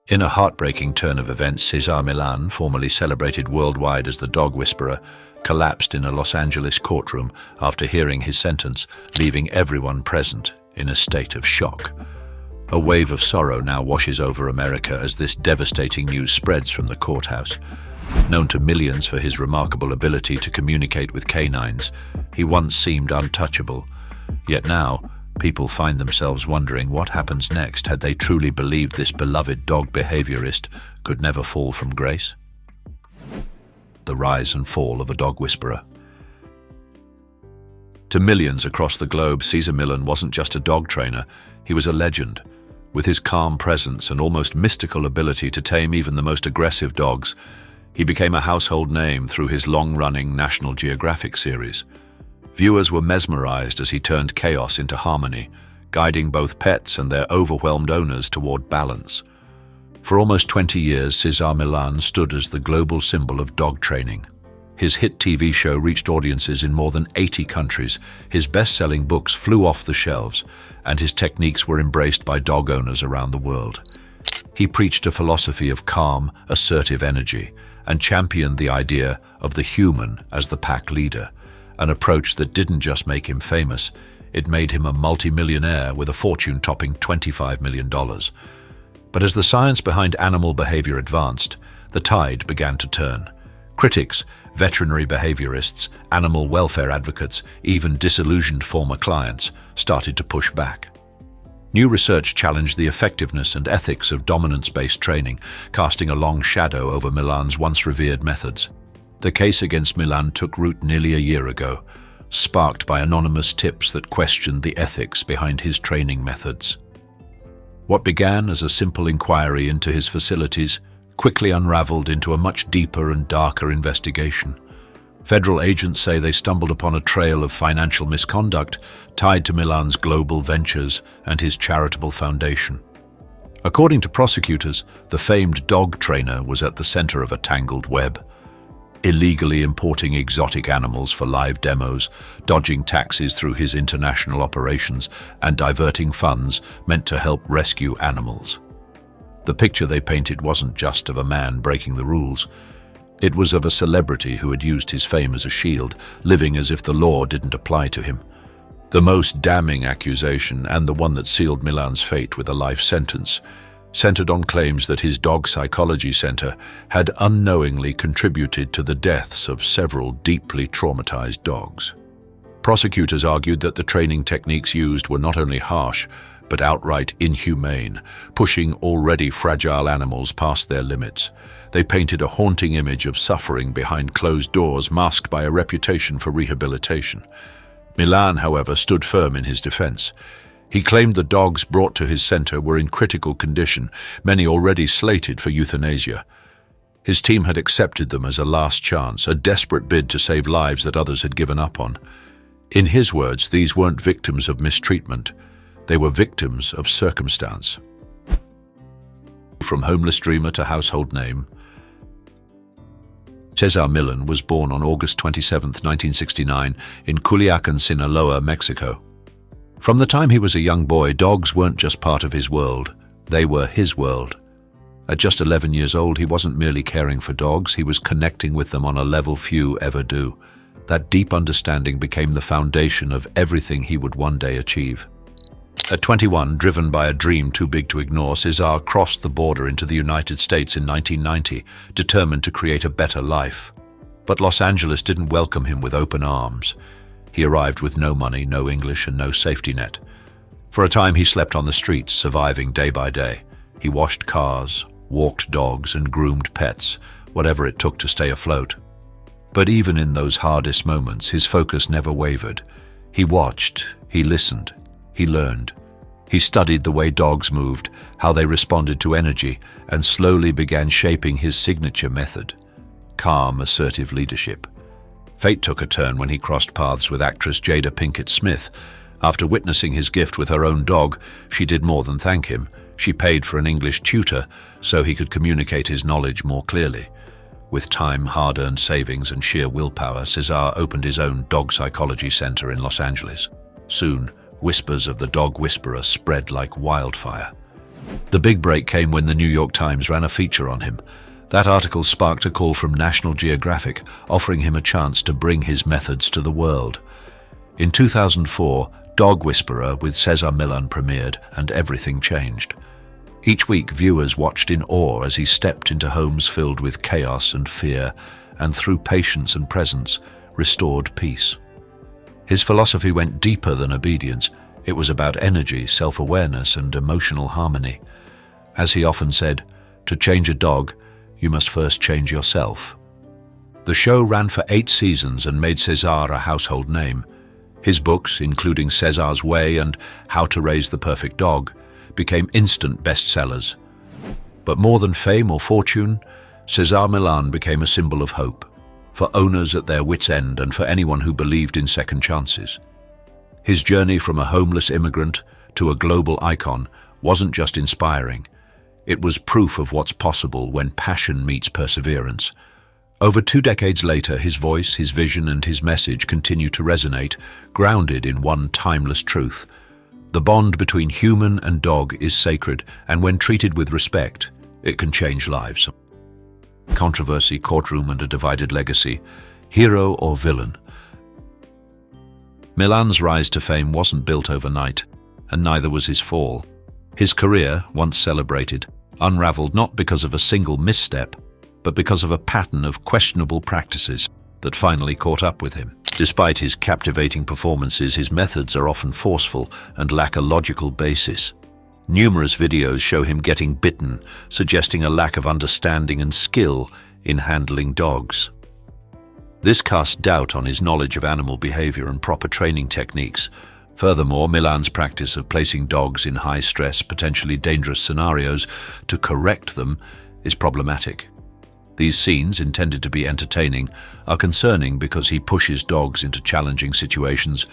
In a heartbreaking turn of events, Cesar Millan, formerly celebrated worldwide as the dog whisperer, collapsed in a Los Angeles courtroom after hearing his sentence, leaving everyone present in a state of shock. A wave of sorrow now washes over America as this devastating news spreads from the courthouse. Known to millions for his remarkable ability to communicate with canines, he once seemed untouchable. Yet now, people find themselves wondering what happens next had they truly believed this beloved dog behaviorist could never fall from grace. The rise and fall of a dog whisperer. To millions across the globe, Cesar Millan wasn't just a dog trainer, he was a legend. With his calm presence and almost mystical ability to tame even the most aggressive dogs, he became a household name through his long-running National Geographic series. Viewers were mesmerized as he turned chaos into harmony, guiding both pets and their overwhelmed owners toward balance. For almost 20 years, Cesar Millan stood as the global symbol of dog training. His hit TV show reached audiences in more than 80 countries, his best-selling books flew off the shelves, and his techniques were embraced by dog owners around the world. He preached a philosophy of calm, assertive energy, and championed the idea of the human as the pack leader, an approach that didn't just make him famous, it made him a multi-millionaire with a fortune topping $25 million. But as the science behind animal behavior advanced, the tide began to turn. Critics, veterinary behaviorists, animal welfare advocates, even disillusioned former clients started to push back. New research challenged the effectiveness and ethics of dominance-based training, casting a long shadow over Millan's once revered methods. The case against Millan took root nearly a year ago, sparked by anonymous tips that questioned the ethics behind his training methods. What began as a simple inquiry into his facilities quickly unraveled into a much deeper and darker investigation. Federal agents say they stumbled upon a trail of financial misconduct tied to Millan's global ventures and his charitable foundation. According to prosecutors, the famed dog trainer was at the center of a tangled web, illegally importing exotic animals for live demos, dodging taxes through his international operations, and diverting funds meant to help rescue animals. The picture they painted wasn't just of a man breaking the rules. It was of a celebrity who had used his fame as a shield, living as if the law didn't apply to him. The most damning accusation, and the one that sealed Millan's fate with a life sentence, centered on claims that his dog psychology center had unknowingly contributed to the deaths of several deeply traumatized dogs. Prosecutors argued that the training techniques used were not only harsh, but outright inhumane, pushing already fragile animals past their limits. They painted a haunting image of suffering behind closed doors, masked by a reputation for rehabilitation. Millan, however, stood firm in his defense. He claimed the dogs brought to his center were in critical condition, many already slated for euthanasia. His team had accepted them as a last chance, a desperate bid to save lives that others had given up on. In his words, these weren't victims of mistreatment. They were victims of circumstance. From homeless dreamer to household name, Cesar Millan was born on August 27, 1969, in Culiacan, Sinaloa, Mexico. From the time he was a young boy, dogs weren't just part of his world, they were his world. At just 11 years old, he wasn't merely caring for dogs, he was connecting with them on a level few ever do. That deep understanding became the foundation of everything he would one day achieve. At 21, driven by a dream too big to ignore, Cesar crossed the border into the United States in 1990, determined to create a better life. But Los Angeles didn't welcome him with open arms. He arrived with no money, no English, and no safety net. For a time, he slept on the streets, surviving day by day. He washed cars, walked dogs, and groomed pets, whatever it took to stay afloat. But even in those hardest moments, his focus never wavered. He watched, he listened, he learned. He studied the way dogs moved, how they responded to energy, and slowly began shaping his signature method: calm, assertive leadership. Fate took a turn when he crossed paths with actress Jada Pinkett Smith. After witnessing his gift with her own dog, she did more than thank him. She paid for an English tutor so he could communicate his knowledge more clearly. With time, hard-earned savings, and sheer willpower, Cesar opened his own dog psychology center in Los Angeles. Soon, whispers of the dog whisperer spread like wildfire. The big break came when the New York Times ran a feature on him. That article sparked a call from National Geographic, offering him a chance to bring his methods to the world. In 2004, Dog Whisperer with Cesar Millan premiered, and everything changed. Each week, viewers watched in awe as he stepped into homes filled with chaos and fear, and through patience and presence, restored peace. His philosophy went deeper than obedience. It was about energy, self-awareness, and emotional harmony. As he often said, to change a dog, you must first change yourself. The show ran for 8 seasons and made Cesar a household name. His books, including Cesar's Way and How to Raise the Perfect Dog, became instant bestsellers. But more than fame or fortune, Cesar Millan became a symbol of hope, for owners at their wits' end and for anyone who believed in second chances. His journey from a homeless immigrant to a global icon wasn't just inspiring. It was proof of what's possible when passion meets perseverance. Over 2 decades later, his voice, his vision, and his message continue to resonate, grounded in one timeless truth. The bond between human and dog is sacred, and when treated with respect, it can change lives. Controversy, courtroom, and a divided legacy. Hero or villain? Millan's rise to fame wasn't built overnight, and neither was his fall. His career, once celebrated, unraveled not because of a single misstep, but because of a pattern of questionable practices that finally caught up with him. Despite his captivating performances, his methods are often forceful and lack a logical basis. Numerous videos show him getting bitten, suggesting a lack of understanding and skill in handling dogs. This casts doubt on his knowledge of animal behavior and proper training techniques. Furthermore, Millan's practice of placing dogs in high-stress, potentially dangerous scenarios to correct them is problematic. These scenes, intended to be entertaining, are concerning because he pushes dogs into challenging situations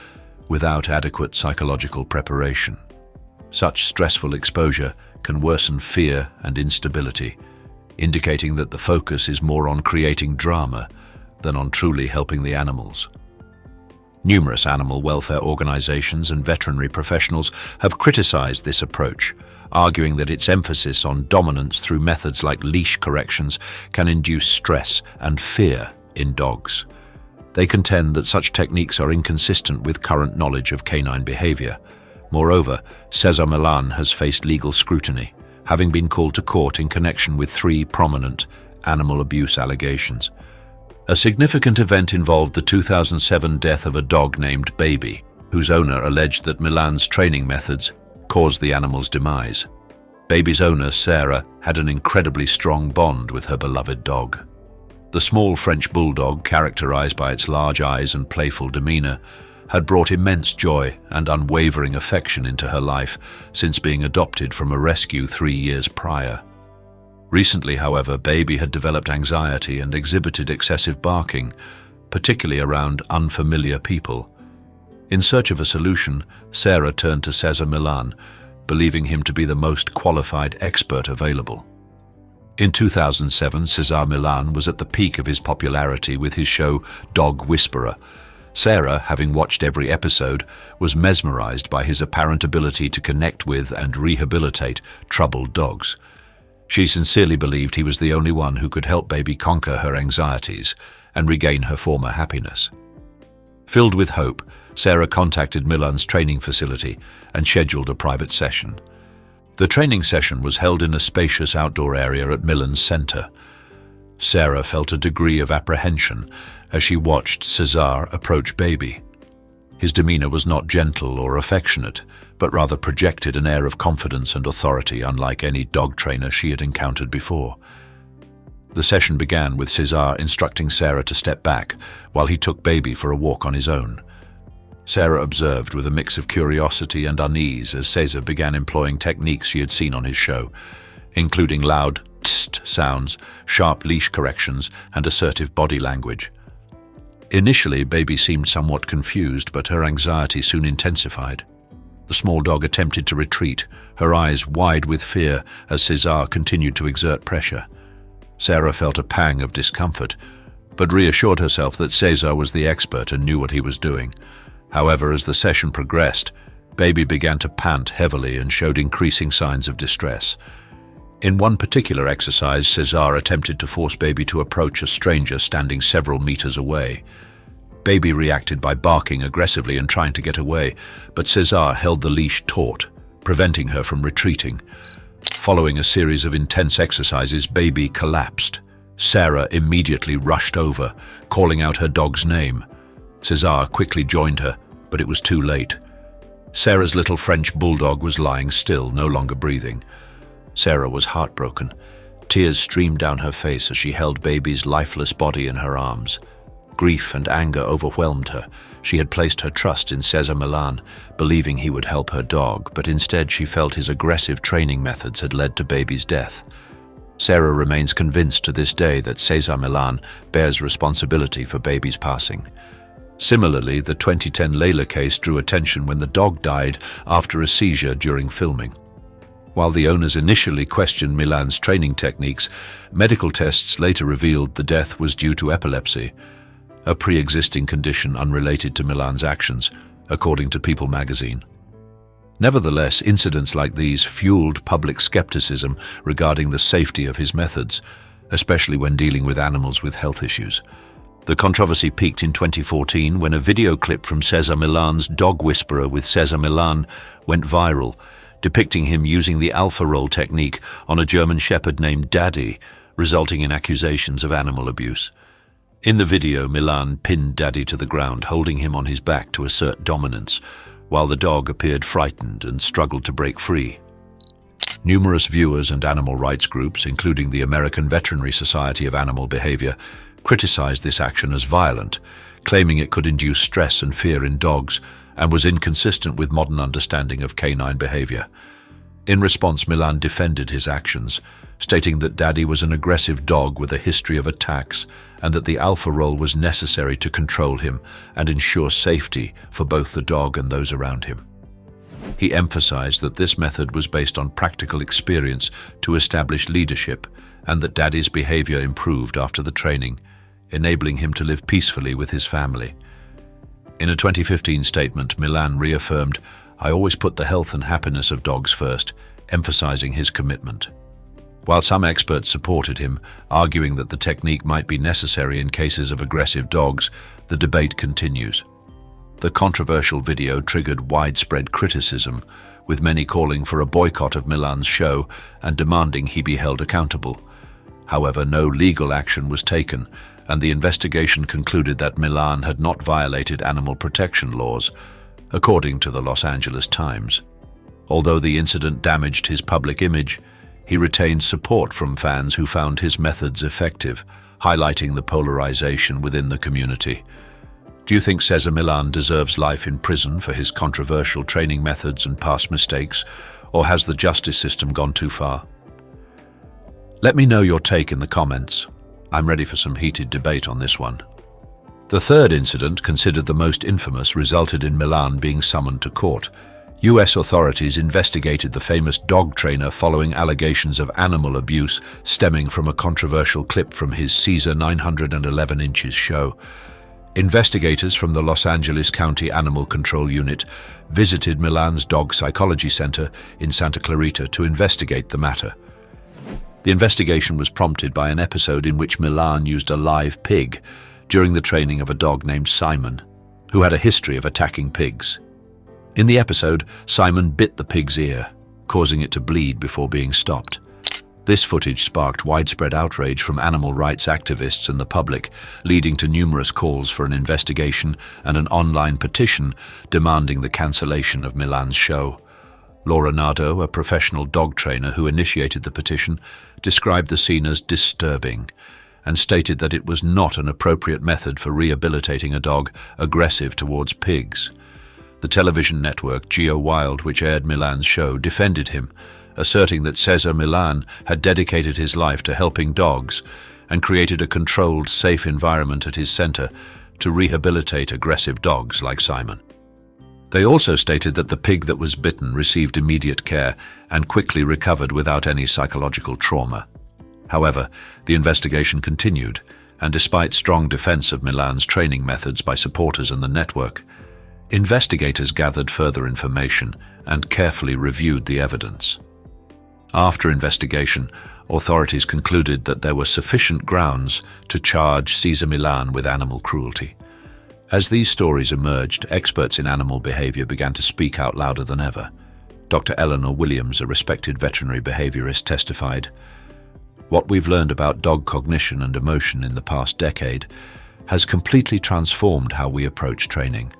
without adequate psychological preparation. Such stressful exposure can worsen fear and instability, indicating that the focus is more on creating drama than on truly helping the animals. Numerous animal welfare organizations and veterinary professionals have criticized this approach, arguing that its emphasis on dominance through methods like leash corrections can induce stress and fear in dogs. They contend that such techniques are inconsistent with current knowledge of canine behavior. Moreover, Cesar Millan has faced legal scrutiny, having been called to court in connection with 3 prominent animal abuse allegations. A significant event involved the 2007 death of a dog named Baby, whose owner alleged that Millan's training methods caused the animal's demise. Baby's owner, Sarah, had an incredibly strong bond with her beloved dog. The small French bulldog, characterized by its large eyes and playful demeanor, had brought immense joy and unwavering affection into her life since being adopted from a rescue 3 years prior. Recently, however, Baby had developed anxiety and exhibited excessive barking, particularly around unfamiliar people. In search of a solution, Sarah turned to Cesar Millan, believing him to be the most qualified expert available. In 2007, Cesar Millan was at the peak of his popularity with his show Dog Whisperer. Sarah, having watched every episode, was mesmerized by his apparent ability to connect with and rehabilitate troubled dogs. She sincerely believed he was the only one who could help Baby conquer her anxieties and regain her former happiness. Filled with hope, Sarah contacted Millan's training facility and scheduled a private session. The training session was held in a spacious outdoor area at Millan's center. Sarah felt a degree of apprehension as she watched Cesar approach Baby. His demeanor was not gentle or affectionate, but rather projected an air of confidence and authority unlike any dog trainer she had encountered before. The session began with Cesar instructing Sarah to step back while he took Baby for a walk on his own. Sarah observed with a mix of curiosity and unease as Cesar began employing techniques she had seen on his show, including loud tst sounds, sharp leash corrections, and assertive body language. Initially, Baby seemed somewhat confused, but her anxiety soon intensified. The small dog attempted to retreat, her eyes wide with fear as Cesar continued to exert pressure. Sarah felt a pang of discomfort, but reassured herself that Cesar was the expert and knew what he was doing. However, as the session progressed, Baby began to pant heavily and showed increasing signs of distress. In one particular exercise, Cesar attempted to force Baby to approach a stranger standing several meters away. Baby reacted by barking aggressively and trying to get away, but Cesar held the leash taut, preventing her from retreating. Following a series of intense exercises, Baby collapsed. Sarah immediately rushed over, calling out her dog's name. Cesar quickly joined her, but it was too late. Sarah's little French bulldog was lying still, no longer breathing. Sarah was heartbroken. Tears streamed down her face as she held Baby's lifeless body in her arms. Grief and anger overwhelmed her. She had placed her trust in Cesar Millan, believing he would help her dog, but instead she felt his aggressive training methods had led to Baby's death. Sarah remains convinced to this day that Cesar Millan bears responsibility for Baby's passing. Similarly, the 2010 Layla case drew attention when the dog died after a seizure during filming. While the owners initially questioned Millan's training techniques, medical tests later revealed the death was due to epilepsy, a pre-existing condition unrelated to Millan's actions, according to People magazine. Nevertheless, incidents like these fueled public skepticism regarding the safety of his methods, especially when dealing with animals with health issues. The controversy peaked in 2014 when a video clip from Cesar Millan's Dog Whisperer with Cesar Millan went viral, depicting him using the alpha roll technique on a German shepherd named Daddy, resulting in accusations of animal abuse. In the video, Millan pinned Daddy to the ground, holding him on his back to assert dominance, while the dog appeared frightened and struggled to break free. Numerous viewers and animal rights groups, including the American Veterinary Society of Animal Behavior, criticized this action as violent, claiming it could induce stress and fear in dogs and was inconsistent with modern understanding of canine behavior. In response, Millan defended his actions, stating that Daddy was an aggressive dog with a history of attacks and that the alpha roll was necessary to control him and ensure safety for both the dog and those around him. He emphasized that this method was based on practical experience to establish leadership and that Daddy's behavior improved after the training, enabling him to live peacefully with his family. In a 2015 statement, Millan reaffirmed, "I always put the health and happiness of dogs first," emphasizing his commitment. While some experts supported him, arguing that the technique might be necessary in cases of aggressive dogs, the debate continues. The controversial video triggered widespread criticism, with many calling for a boycott of Millan's show and demanding he be held accountable. However, no legal action was taken, and the investigation concluded that Millan had not violated animal protection laws, according to the Los Angeles Times. Although the incident damaged his public image, he retained support from fans who found his methods effective, highlighting the polarization within the community. Do you think Cesar Millan deserves life in prison for his controversial training methods and past mistakes, or has the justice system gone too far? Let me know your take in the comments. I'm ready for some heated debate on this one. The third incident, considered the most infamous, resulted in Millan being summoned to court. US authorities investigated the famous dog trainer following allegations of animal abuse stemming from a controversial clip from his Cesar 911 inches show. Investigators from the Los Angeles County Animal Control Unit visited Millan's Dog Psychology Center in Santa Clarita to investigate the matter. The investigation was prompted by an episode in which Millan used a live pig during the training of a dog named Simon, who had a history of attacking pigs. In the episode, Simon bit the pig's ear, causing it to bleed before being stopped. This footage sparked widespread outrage from animal rights activists and the public, leading to numerous calls for an investigation and an online petition demanding the cancellation of Millan's show. Laura Nardo, a professional dog trainer who initiated the petition, described the scene as disturbing and stated that it was not an appropriate method for rehabilitating a dog aggressive towards pigs. The television network Geo Wild, which aired Millan's show, defended him, asserting that Cesar Millan had dedicated his life to helping dogs and created a controlled, safe environment at his center to rehabilitate aggressive dogs like Simon. They also stated that the pig that was bitten received immediate care and quickly recovered without any psychological trauma. However, the investigation continued, and despite strong defense of Millan's training methods by supporters and the network, Investigators gathered further information and carefully reviewed the evidence. After investigation, authorities concluded that there were sufficient grounds to charge Cesar Millan with animal cruelty. As these stories emerged, experts in animal behavior began to speak out louder than ever. Dr. Eleanor Williams, a respected veterinary behaviorist, testified, "What we've learned about dog cognition and emotion in the past decade has completely transformed how we approach training.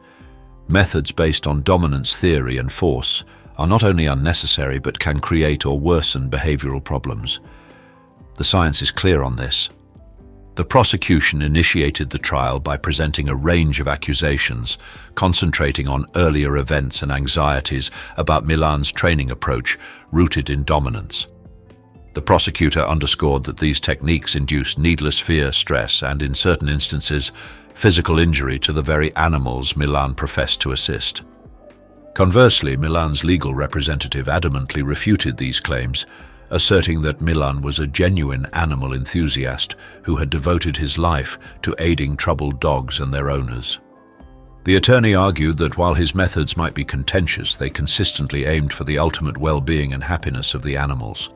Methods based on dominance theory and force are not only unnecessary but can create or worsen behavioral problems. The science is clear on this." The prosecution initiated the trial by presenting a range of accusations, concentrating on earlier events and anxieties about Millan's training approach rooted in dominance. The prosecutor underscored that these techniques induced needless fear, stress, and, in certain instances, physical injury to the very animals Millan professed to assist. Conversely, Millan's legal representative adamantly refuted these claims, asserting that Millan was a genuine animal enthusiast who had devoted his life to aiding troubled dogs and their owners. The attorney argued that while his methods might be contentious, they consistently aimed for the ultimate well-being and happiness of the animals.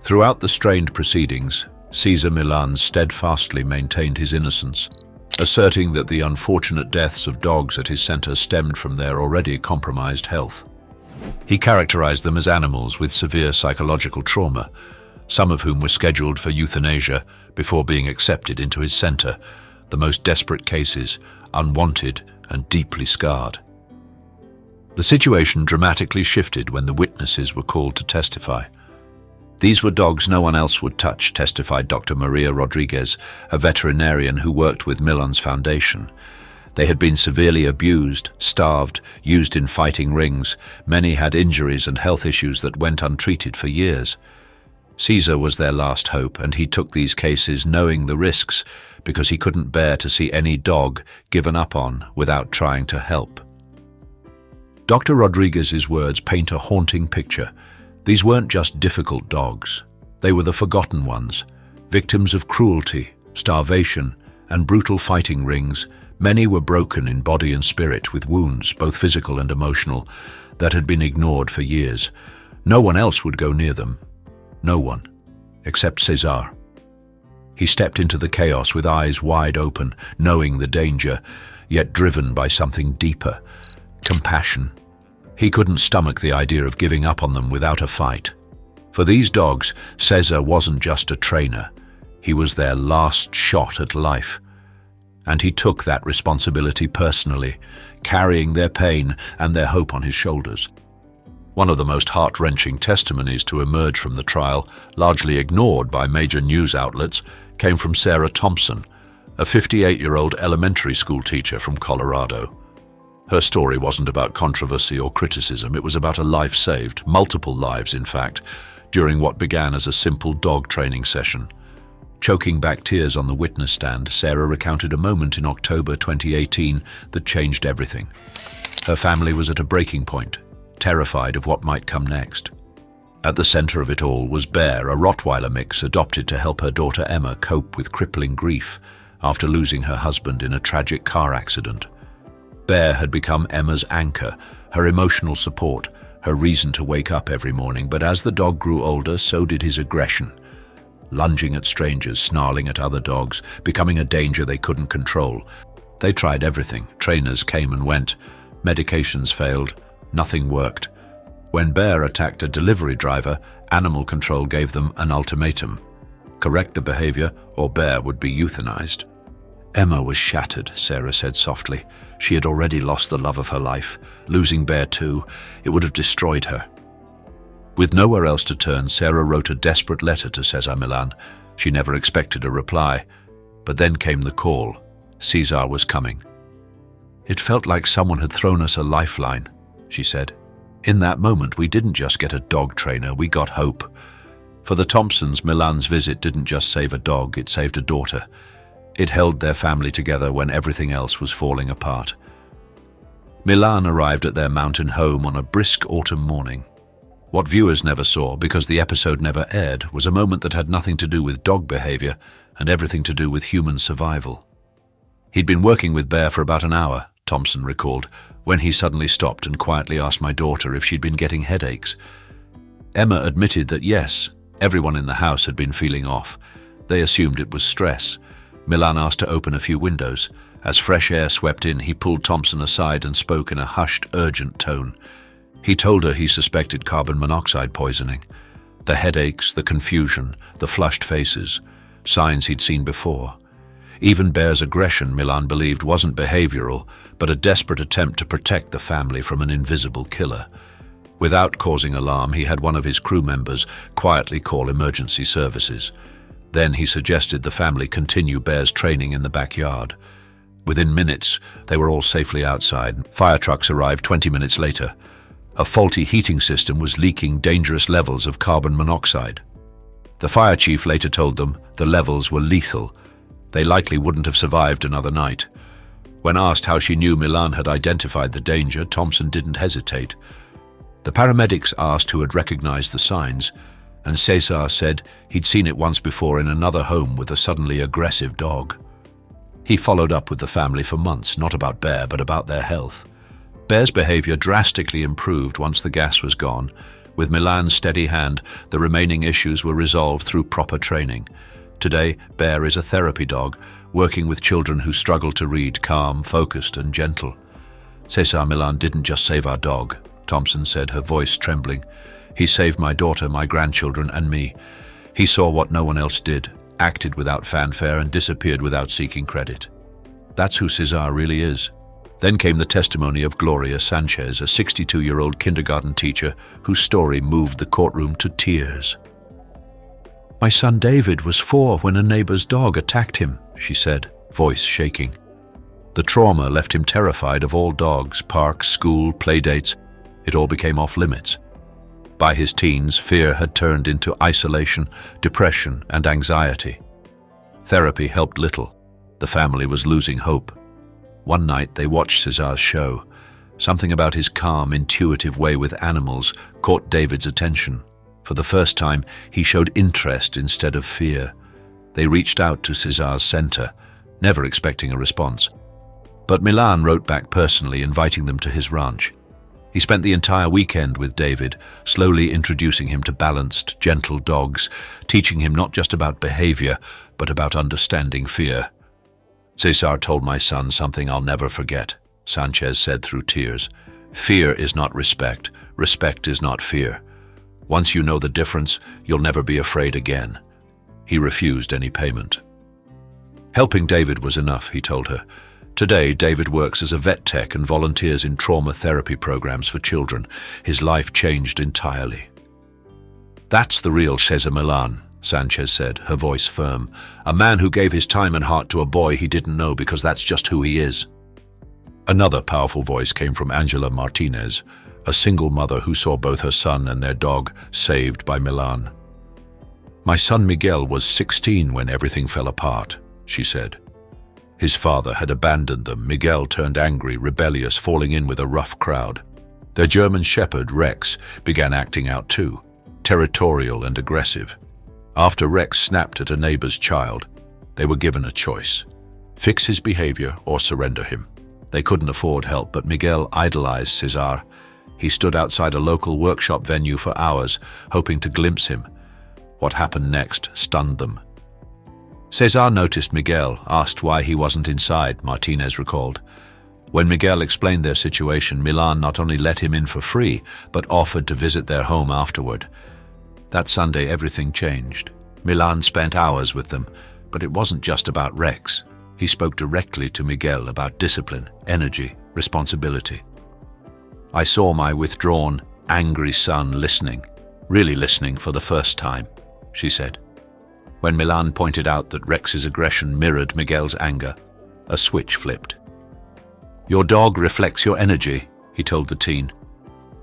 Throughout the strained proceedings, Cesar Millan steadfastly maintained his innocence, asserting that the unfortunate deaths of dogs at his center stemmed from their already compromised health. He characterized them as animals with severe psychological trauma, some of whom were scheduled for euthanasia before being accepted into his center, the most desperate cases, unwanted and deeply scarred. The situation dramatically shifted when the witnesses were called to testify. "These were dogs no one else would touch," testified Dr. Maria Rodriguez, a veterinarian who worked with Millan's foundation. "They had been severely abused, starved, used in fighting rings. Many had injuries and health issues that went untreated for years. Cesar was their last hope, and he took these cases knowing the risks because he couldn't bear to see any dog given up on without trying to help." Dr. Rodriguez's words paint a haunting picture. These weren't just difficult dogs. They were the forgotten ones, victims of cruelty, starvation, and brutal fighting rings. Many were broken in body and spirit with wounds, both physical and emotional, that had been ignored for years. No one else would go near them. No one, except Cesar. He stepped into the chaos with eyes wide open, knowing the danger, yet driven by something deeper, compassion. He couldn't stomach the idea of giving up on them without a fight. For these dogs, Cesar wasn't just a trainer. He was their last shot at life. And he took that responsibility personally, carrying their pain and their hope on his shoulders. One of the most heart-wrenching testimonies to emerge from the trial, largely ignored by major news outlets, came from Sarah Thompson, a 58-year-old elementary school teacher from Colorado. Her story wasn't about controversy or criticism. It was about a life saved, multiple lives in fact, during what began as a simple dog training session. Choking back tears on the witness stand, Sarah recounted a moment in October 2018 that changed everything. Her family was at a breaking point, terrified of what might come next. At the center of it all was Bear, a Rottweiler mix adopted to help her daughter Emma cope with crippling grief after losing her husband in a tragic car accident. Bear had become Emma's anchor, her emotional support, her reason to wake up every morning, but as the dog grew older, so did his aggression. Lunging at strangers, snarling at other dogs, becoming a danger they couldn't control. They tried everything. Trainers came and went. Medications failed. Nothing worked. When Bear attacked a delivery driver, animal control gave them an ultimatum: correct the behavior or Bear would be euthanized. Emma was shattered, Sarah said softly. She had already lost the love of her life. Losing Bear too, it would have destroyed her. With nowhere else to turn, Sarah wrote a desperate letter to Cesar Millan. She never expected a reply. But then came the call. Cesar was coming. "It felt like someone had thrown us a lifeline," she said. "In that moment, we didn't just get a dog trainer, we got hope." For the Thompsons, Millan's visit didn't just save a dog, it saved a daughter. It held their family together when everything else was falling apart. Millan arrived at their mountain home on a brisk autumn morning. What viewers never saw, because the episode never aired, was a moment that had nothing to do with dog behavior and everything to do with human survival. He'd been working with Bear for about an hour, Thompson recalled, when he suddenly stopped and quietly asked my daughter if she'd been getting headaches. Emma admitted that yes, everyone in the house had been feeling off. They assumed it was stress. Millan asked to open a few windows. As fresh air swept in, he pulled Thompson aside and spoke in a hushed, urgent tone. He told her he suspected carbon monoxide poisoning. The headaches, the confusion, the flushed faces, signs he'd seen before. Even Bear's aggression, Millan believed, wasn't behavioral, but a desperate attempt to protect the family from an invisible killer. Without causing alarm, he had one of his crew members quietly call emergency services. Then he suggested the family continue Bear's training in the backyard. Within minutes, they were all safely outside. Fire trucks arrived 20 minutes later. A faulty heating system was leaking dangerous levels of carbon monoxide. The fire chief later told them the levels were lethal. They likely wouldn't have survived another night. When asked how she knew Millan had identified the danger, Thompson didn't hesitate. The paramedics asked who had recognized the signs, and Cesar said he'd seen it once before in another home with a suddenly aggressive dog. He followed up with the family for months, not about Bear, but about their health. Bear's behavior drastically improved once the gas was gone. With Millan's steady hand, the remaining issues were resolved through proper training. Today, Bear is a therapy dog, working with children who struggle to read, calm, focused, and gentle. Cesar Millan didn't just save our dog, Thompson said, her voice trembling. He saved my daughter, my grandchildren, and me. He saw what no one else did, acted without fanfare, and disappeared without seeking credit. That's who Cesar really is. Then came the testimony of Gloria Sanchez, a 62-year-old kindergarten teacher whose story moved the courtroom to tears. "My son David was 4 when a neighbor's dog attacked him," she said, voice shaking. The trauma left him terrified of all dogs, parks, school, playdates. It all became off-limits. By his teens, fear had turned into isolation, depression, and anxiety. Therapy helped little. The family was losing hope. One night, they watched Cesar's show. Something about his calm, intuitive way with animals caught David's attention. For the first time, he showed interest instead of fear. They reached out to Cesar's center, never expecting a response. But Millan wrote back personally, inviting them to his ranch. He spent the entire weekend with David, slowly introducing him to balanced, gentle dogs, teaching him not just about behavior, but about understanding fear. "Cesar told my son something I'll never forget," Sanchez said through tears. "Fear is not respect. Respect is not fear. Once you know the difference, you'll never be afraid again." He refused any payment. Helping David was enough, he told her. Today, David works as a vet tech and volunteers in trauma therapy programs for children. His life changed entirely. "That's the real Cesar Millan," Sanchez said, her voice firm. "A man who gave his time and heart to a boy he didn't know, because that's just who he is." Another powerful voice came from Angela Martinez, a single mother who saw both her son and their dog saved by Millan. "My son Miguel was 16 when everything fell apart," she said. His father had abandoned them. Miguel turned angry, rebellious, falling in with a rough crowd. Their German shepherd, Rex, began acting out too, territorial and aggressive. After Rex snapped at a neighbor's child, they were given a choice: fix his behavior or surrender him. They couldn't afford help, but Miguel idolized Cesar. He stood outside a local workshop venue for hours, hoping to glimpse him. What happened next stunned them. Cesar noticed Miguel, asked why he wasn't inside, Martinez recalled. When Miguel explained their situation, Millan not only let him in for free, but offered to visit their home afterward. That Sunday, everything changed. Millan spent hours with them, but it wasn't just about Rex. He spoke directly to Miguel about discipline, energy, responsibility. "I saw my withdrawn, angry son listening, really listening for the first time," she said. When Millan pointed out that Rex's aggression mirrored Miguel's anger, a switch flipped. "Your dog reflects your energy," he told the teen.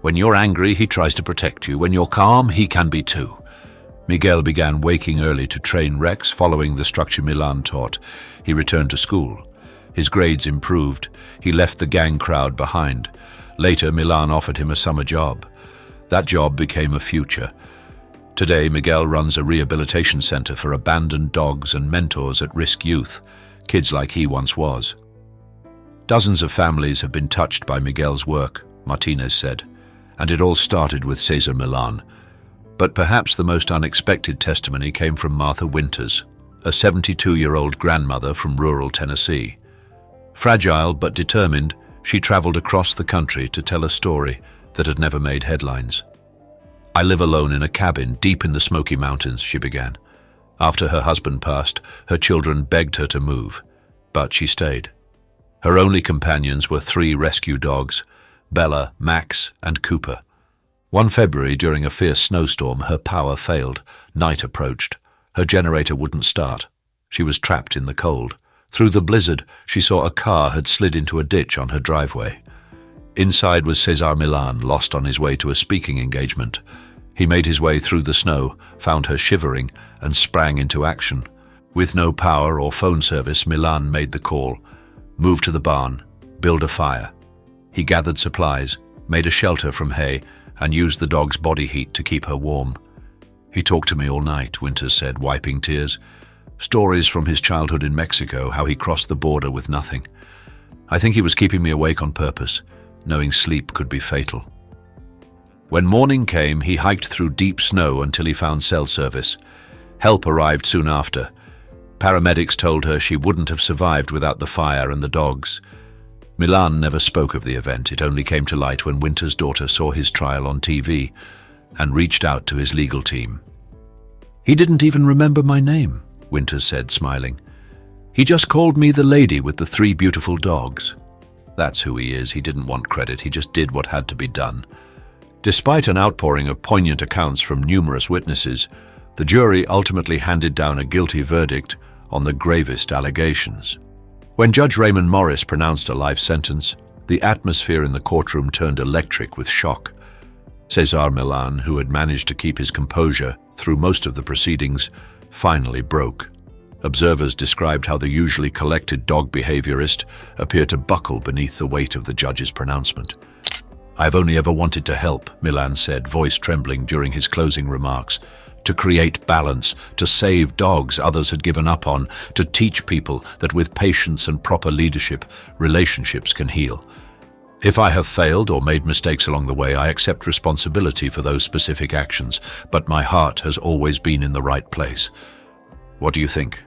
"When you're angry, he tries to protect you. When you're calm, he can be too." Miguel began waking early to train Rex, following the structure Millan taught. He returned to school. His grades improved. He left the gang crowd behind. Later, Millan offered him a summer job. That job became a future. Today, Miguel runs a rehabilitation center for abandoned dogs and mentors at-risk youth, kids like he once was. Dozens of families have been touched by Miguel's work, Martinez said, and it all started with Cesar Millan. But perhaps the most unexpected testimony came from Martha Winters, a 72-year-old grandmother from rural Tennessee. Fragile but determined, she traveled across the country to tell a story that had never made headlines. "I live alone in a cabin deep in the Smoky Mountains," she began. After her husband passed, her children begged her to move, but she stayed. Her only companions were 3 rescue dogs, Bella, Max, and Cooper. One February, during a fierce snowstorm, her power failed. Night approached. Her generator wouldn't start. She was trapped in the cold. Through the blizzard, she saw a car had slid into a ditch on her driveway. Inside was Cesar Millan, lost on his way to a speaking engagement. He made his way through the snow, found her shivering, and sprang into action. With no power or phone service, Millan made the call. Move to the barn, build a fire. He gathered supplies, made a shelter from hay, and used the dog's body heat to keep her warm. "He talked to me all night," Winters said, wiping tears. "Stories from his childhood in Mexico, how he crossed the border with nothing. I think he was keeping me awake on purpose, knowing sleep could be fatal." When morning came, he hiked through deep snow until he found cell service. Help arrived soon after. Paramedics told her she wouldn't have survived without the fire and the dogs. Millan never spoke of the event. It only came to light when Winter's daughter saw his trial on TV and reached out to his legal team. "He didn't even remember my name," Winters said, smiling. "He just called me the lady with the 3 beautiful dogs." That's who he is. He didn't want credit. He just did what had to be done. Despite an outpouring of poignant accounts from numerous witnesses, the jury ultimately handed down a guilty verdict on the gravest allegations. When Judge Raymond Morris pronounced a life sentence, the atmosphere in the courtroom turned electric with shock. Cesar Millan, who had managed to keep his composure through most of the proceedings, finally broke. Observers described how the usually collected dog behaviorist appeared to buckle beneath the weight of the judge's pronouncement. "I've only ever wanted to help," Millan said, voice trembling during his closing remarks. "To create balance, to save dogs others had given up on, to teach people that with patience and proper leadership, relationships can heal. If I have failed or made mistakes along the way, I accept responsibility for those specific actions, but my heart has always been in the right place." What do you think?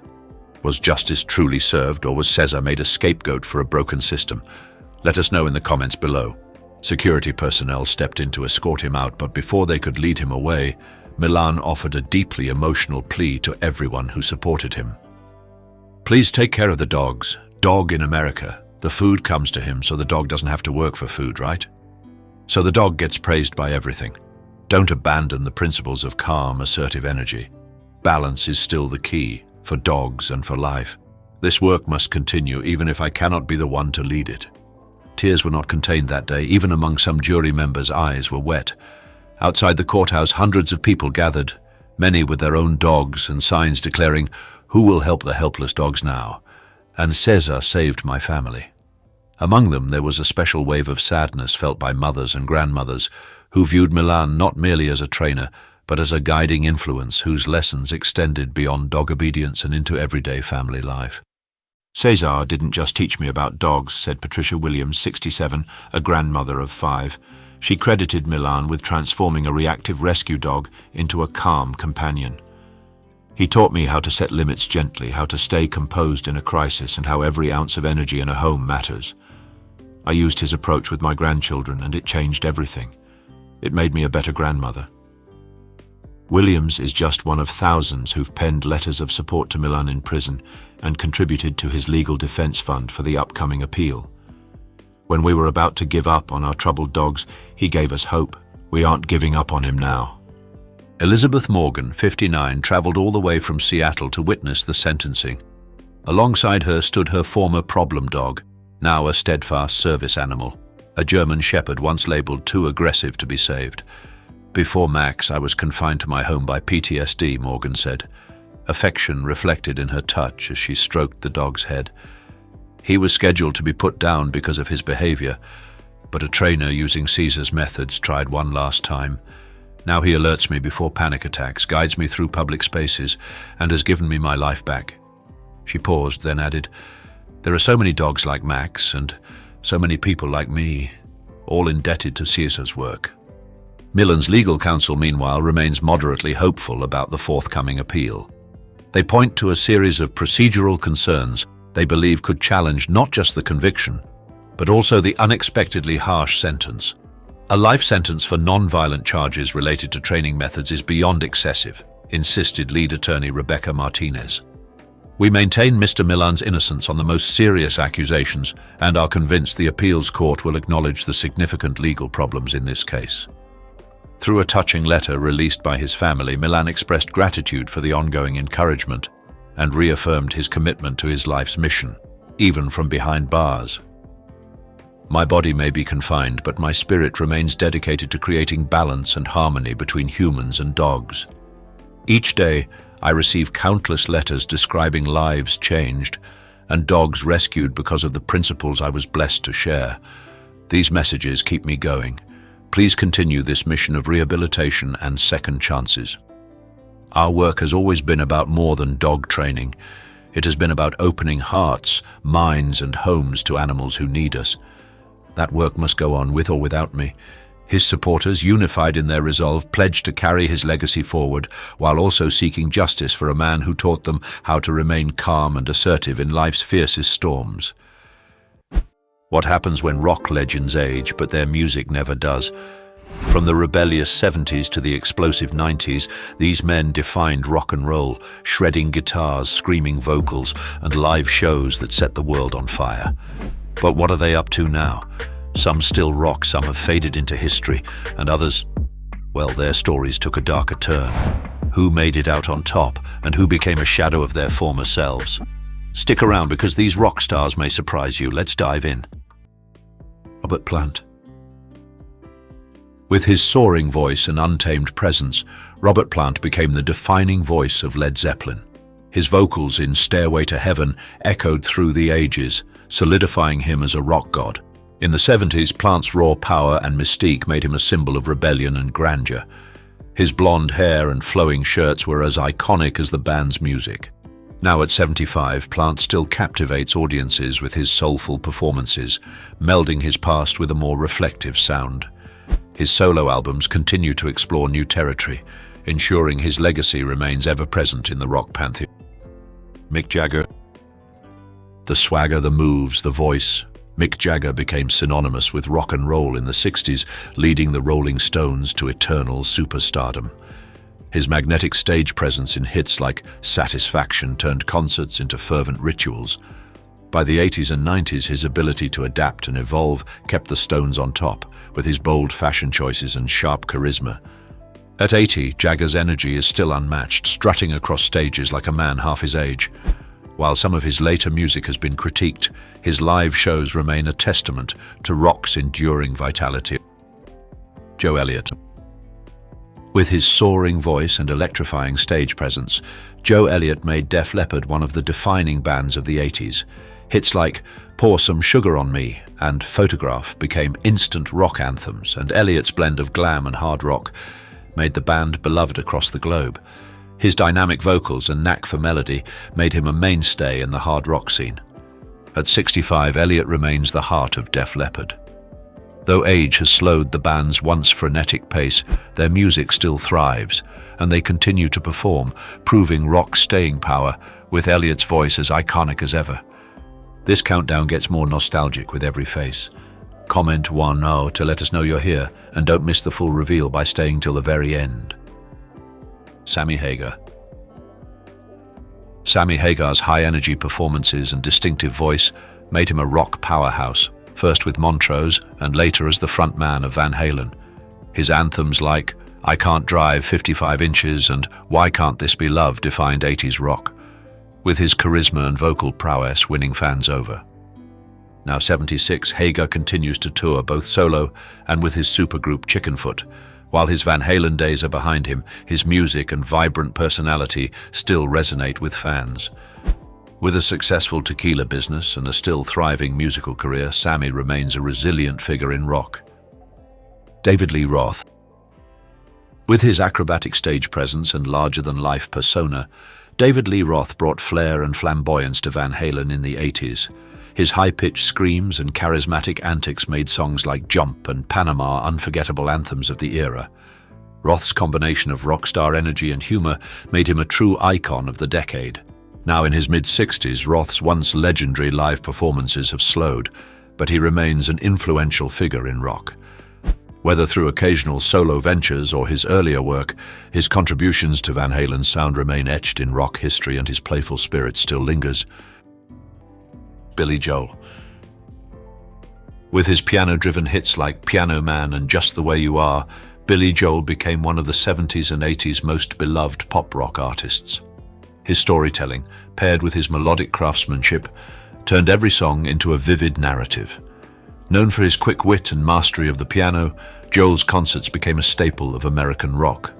Was justice truly served, or was Cesar made a scapegoat for a broken system? Let us know in the comments below. Security personnel stepped in to escort him out, but before they could lead him away, Millan offered a deeply emotional plea to everyone who supported him. "Please take care of the dogs. Dog in America. The food comes to him, so the dog doesn't have to work for food, right? So the dog gets praised by everything. Don't abandon the principles of calm, assertive energy. Balance is still the key for dogs and for life. This work must continue, even if I cannot be the one to lead it." Tears were not contained that day. Even among some jury members' eyes were wet. Outside the courthouse, hundreds of people gathered, many with their own dogs and signs declaring, "Who will help the helpless dogs now?" And Cesar saved my family. Among them, there was a special wave of sadness felt by mothers and grandmothers who viewed Millan not merely as a trainer, but as a guiding influence whose lessons extended beyond dog obedience and into everyday family life. "Cesar didn't just teach me about dogs," said Patricia Williams, 67, a grandmother of 5. She credited Millan with transforming a reactive rescue dog into a calm companion. "He taught me how to set limits gently, how to stay composed in a crisis, and how every ounce of energy in a home matters. I used his approach with my grandchildren, and it changed everything. It made me a better grandmother." Williams is just one of thousands who've penned letters of support to Millan in prison and contributed to his legal defense fund for the upcoming appeal. When we were about to give up on our troubled dogs, he gave us hope. We aren't giving up on him now. Elizabeth Morgan, 59, traveled all the way from Seattle to witness the sentencing. Alongside her stood her former problem dog, now a steadfast service animal, a German shepherd once labeled too aggressive to be saved. "Before Max, I was confined to my home by PTSD," Morgan said. Affection reflected in her touch as she stroked the dog's head. He was scheduled to be put down because of his behavior, but a trainer using Cesar's methods tried one last time. Now he alerts me before panic attacks, guides me through public spaces, and has given me my life back. She paused, then added, There are so many dogs like Max and so many people like me, all indebted to Cesar's work. Millan's legal counsel, meanwhile, remains moderately hopeful about the forthcoming appeal. They point to a series of procedural concerns they believe could challenge not just the conviction, but also the unexpectedly harsh sentence. A life sentence for non-violent charges related to training methods is beyond excessive, insisted lead attorney Rebecca Martinez. We maintain Mr. Millan's innocence on the most serious accusations and are convinced the appeals court will acknowledge the significant legal problems in this case. Through a touching letter released by his family, Millan expressed gratitude for the ongoing encouragement and reaffirmed his commitment to his life's mission, even from behind bars. My body may be confined, but my spirit remains dedicated to creating balance and harmony between humans and dogs. Each day, I receive countless letters describing lives changed and dogs rescued because of the principles I was blessed to share. These messages keep me going. Please continue this mission of rehabilitation and second chances. Our work has always been about more than dog training. It has been about opening hearts, minds, and homes to animals who need us. That work must go on with or without me. His supporters, unified in their resolve, pledged to carry his legacy forward while also seeking justice for a man who taught them how to remain calm and assertive in life's fiercest storms. What happens when rock legends age, but their music never does? From the rebellious 70s to the explosive 90s, these men defined rock and roll, shredding guitars, screaming vocals, and live shows that set the world on fire. But what are they up to now? Some still rock, some have faded into history, and others, well, their stories took a darker turn. Who made it out on top, and who became a shadow of their former selves? Stick around because these rock stars may surprise you. Let's dive in. Robert Plant. With his soaring voice and untamed presence, Robert Plant became the defining voice of Led Zeppelin. His vocals in Stairway to Heaven echoed through the ages, solidifying him as a rock god. In the 70s, Plant's raw power and mystique made him a symbol of rebellion and grandeur. His blonde hair and flowing shirts were as iconic as the band's music. Now at 75, Plant still captivates audiences with his soulful performances, melding his past with a more reflective sound. His solo albums continue to explore new territory, ensuring his legacy remains ever present in the rock pantheon. Mick Jagger. The swagger, the moves, the voice. Mick Jagger became synonymous with rock and roll in the 60s, leading the Rolling Stones to eternal superstardom. His magnetic stage presence in hits like Satisfaction turned concerts into fervent rituals. By the 80s and 90s, his ability to adapt and evolve kept the Stones on top, with his bold fashion choices and sharp charisma. At 80, Jagger's energy is still unmatched, strutting across stages like a man half his age. While some of his later music has been critiqued, his live shows remain a testament to rock's enduring vitality. Joe Elliott. With his soaring voice and electrifying stage presence, Joe Elliott made Def Leppard one of the defining bands of the 80s. Hits like Pour Some Sugar on Me and Photograph became instant rock anthems, and Elliott's blend of glam and hard rock made the band beloved across the globe. His dynamic vocals and knack for melody made him a mainstay in the hard rock scene. At 65, Elliott remains the heart of Def Leppard. Though age has slowed the band's once frenetic pace, their music still thrives, and they continue to perform, proving rock's staying power, with Elliott's voice as iconic as ever. This countdown gets more nostalgic with every face. Comment 1-0 to let us know you're here, and don't miss the full reveal by staying till the very end. Sammy Hagar. Sammy Hagar's high-energy performances and distinctive voice made him a rock powerhouse, first with Montrose and later as the frontman of Van Halen. His anthems like I Can't Drive 55 Inches and Why Can't This Be Love defined 80s rock, with his charisma and vocal prowess winning fans over. Now 76, Hagar continues to tour both solo and with his supergroup Chickenfoot. While his Van Halen days are behind him, his music and vibrant personality still resonate with fans. With a successful tequila business and a still thriving musical career, Sammy remains a resilient figure in rock. David Lee Roth. With his acrobatic stage presence and larger-than-life persona, David Lee Roth brought flair and flamboyance to Van Halen in the 80s. His high-pitched screams and charismatic antics made songs like Jump and Panama unforgettable anthems of the era. Roth's combination of rock star energy and humor made him a true icon of the decade. Now in his mid-60s, Roth's once legendary live performances have slowed, but he remains an influential figure in rock. Whether through occasional solo ventures or his earlier work, his contributions to Van Halen's sound remain etched in rock history and his playful spirit still lingers. Billy Joel. With his piano-driven hits like Piano Man and Just the Way You Are, Billy Joel became one of the 70s and 80s most beloved pop rock artists. His storytelling, paired with his melodic craftsmanship, turned every song into a vivid narrative. Known for his quick wit and mastery of the piano, Joel's concerts became a staple of American rock.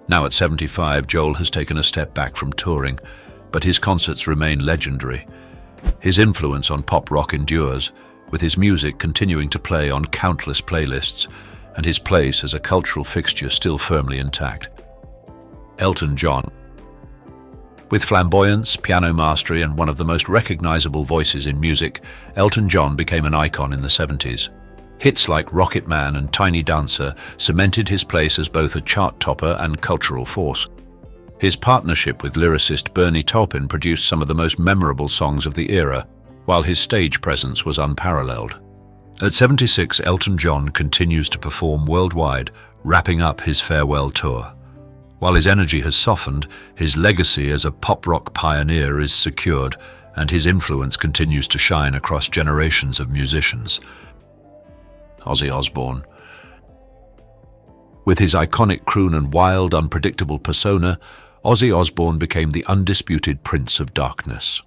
Now at 75, Joel has taken a step back from touring, but his concerts remain legendary. His influence on pop rock endures, with his music continuing to play on countless playlists, and his place as a cultural fixture still firmly intact. Elton John. With flamboyance, piano mastery, and one of the most recognizable voices in music, Elton John became an icon in the 70s. Hits like Rocket Man and Tiny Dancer cemented his place as both a chart topper and cultural force. His partnership with lyricist Bernie Taupin produced some of the most memorable songs of the era, while his stage presence was unparalleled. At 76, Elton John continues to perform worldwide, wrapping up his farewell tour. While his energy has softened, his legacy as a pop rock pioneer is secured, and his influence continues to shine across generations of musicians. Ozzy Osbourne. With his iconic croon and wild, unpredictable persona, Ozzy Osbourne became the undisputed Prince of Darkness.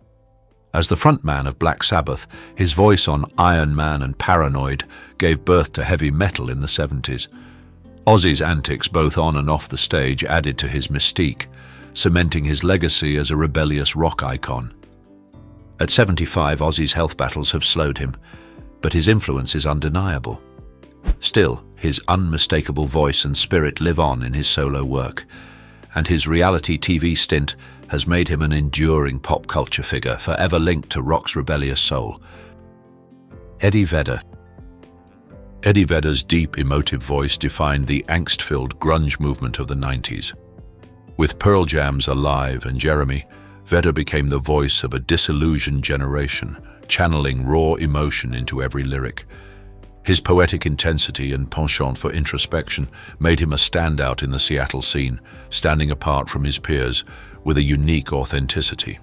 As the frontman of Black Sabbath, his voice on Iron Man and Paranoid gave birth to heavy metal in the 70s. Ozzy's antics both on and off the stage added to his mystique, cementing his legacy as a rebellious rock icon. At 75, Ozzy's health battles have slowed him, but his influence is undeniable. Still, his unmistakable voice and spirit live on in his solo work, and his reality TV stint has made him an enduring pop culture figure forever linked to rock's rebellious soul. Eddie Vedder. Eddie Vedder's deep, emotive voice defined the angst-filled grunge movement of the 90s. With Pearl Jam's Alive and Jeremy, Vedder became the voice of a disillusioned generation, channeling raw emotion into every lyric. His poetic intensity and penchant for introspection made him a standout in the Seattle scene, standing apart from his peers with a unique authenticity.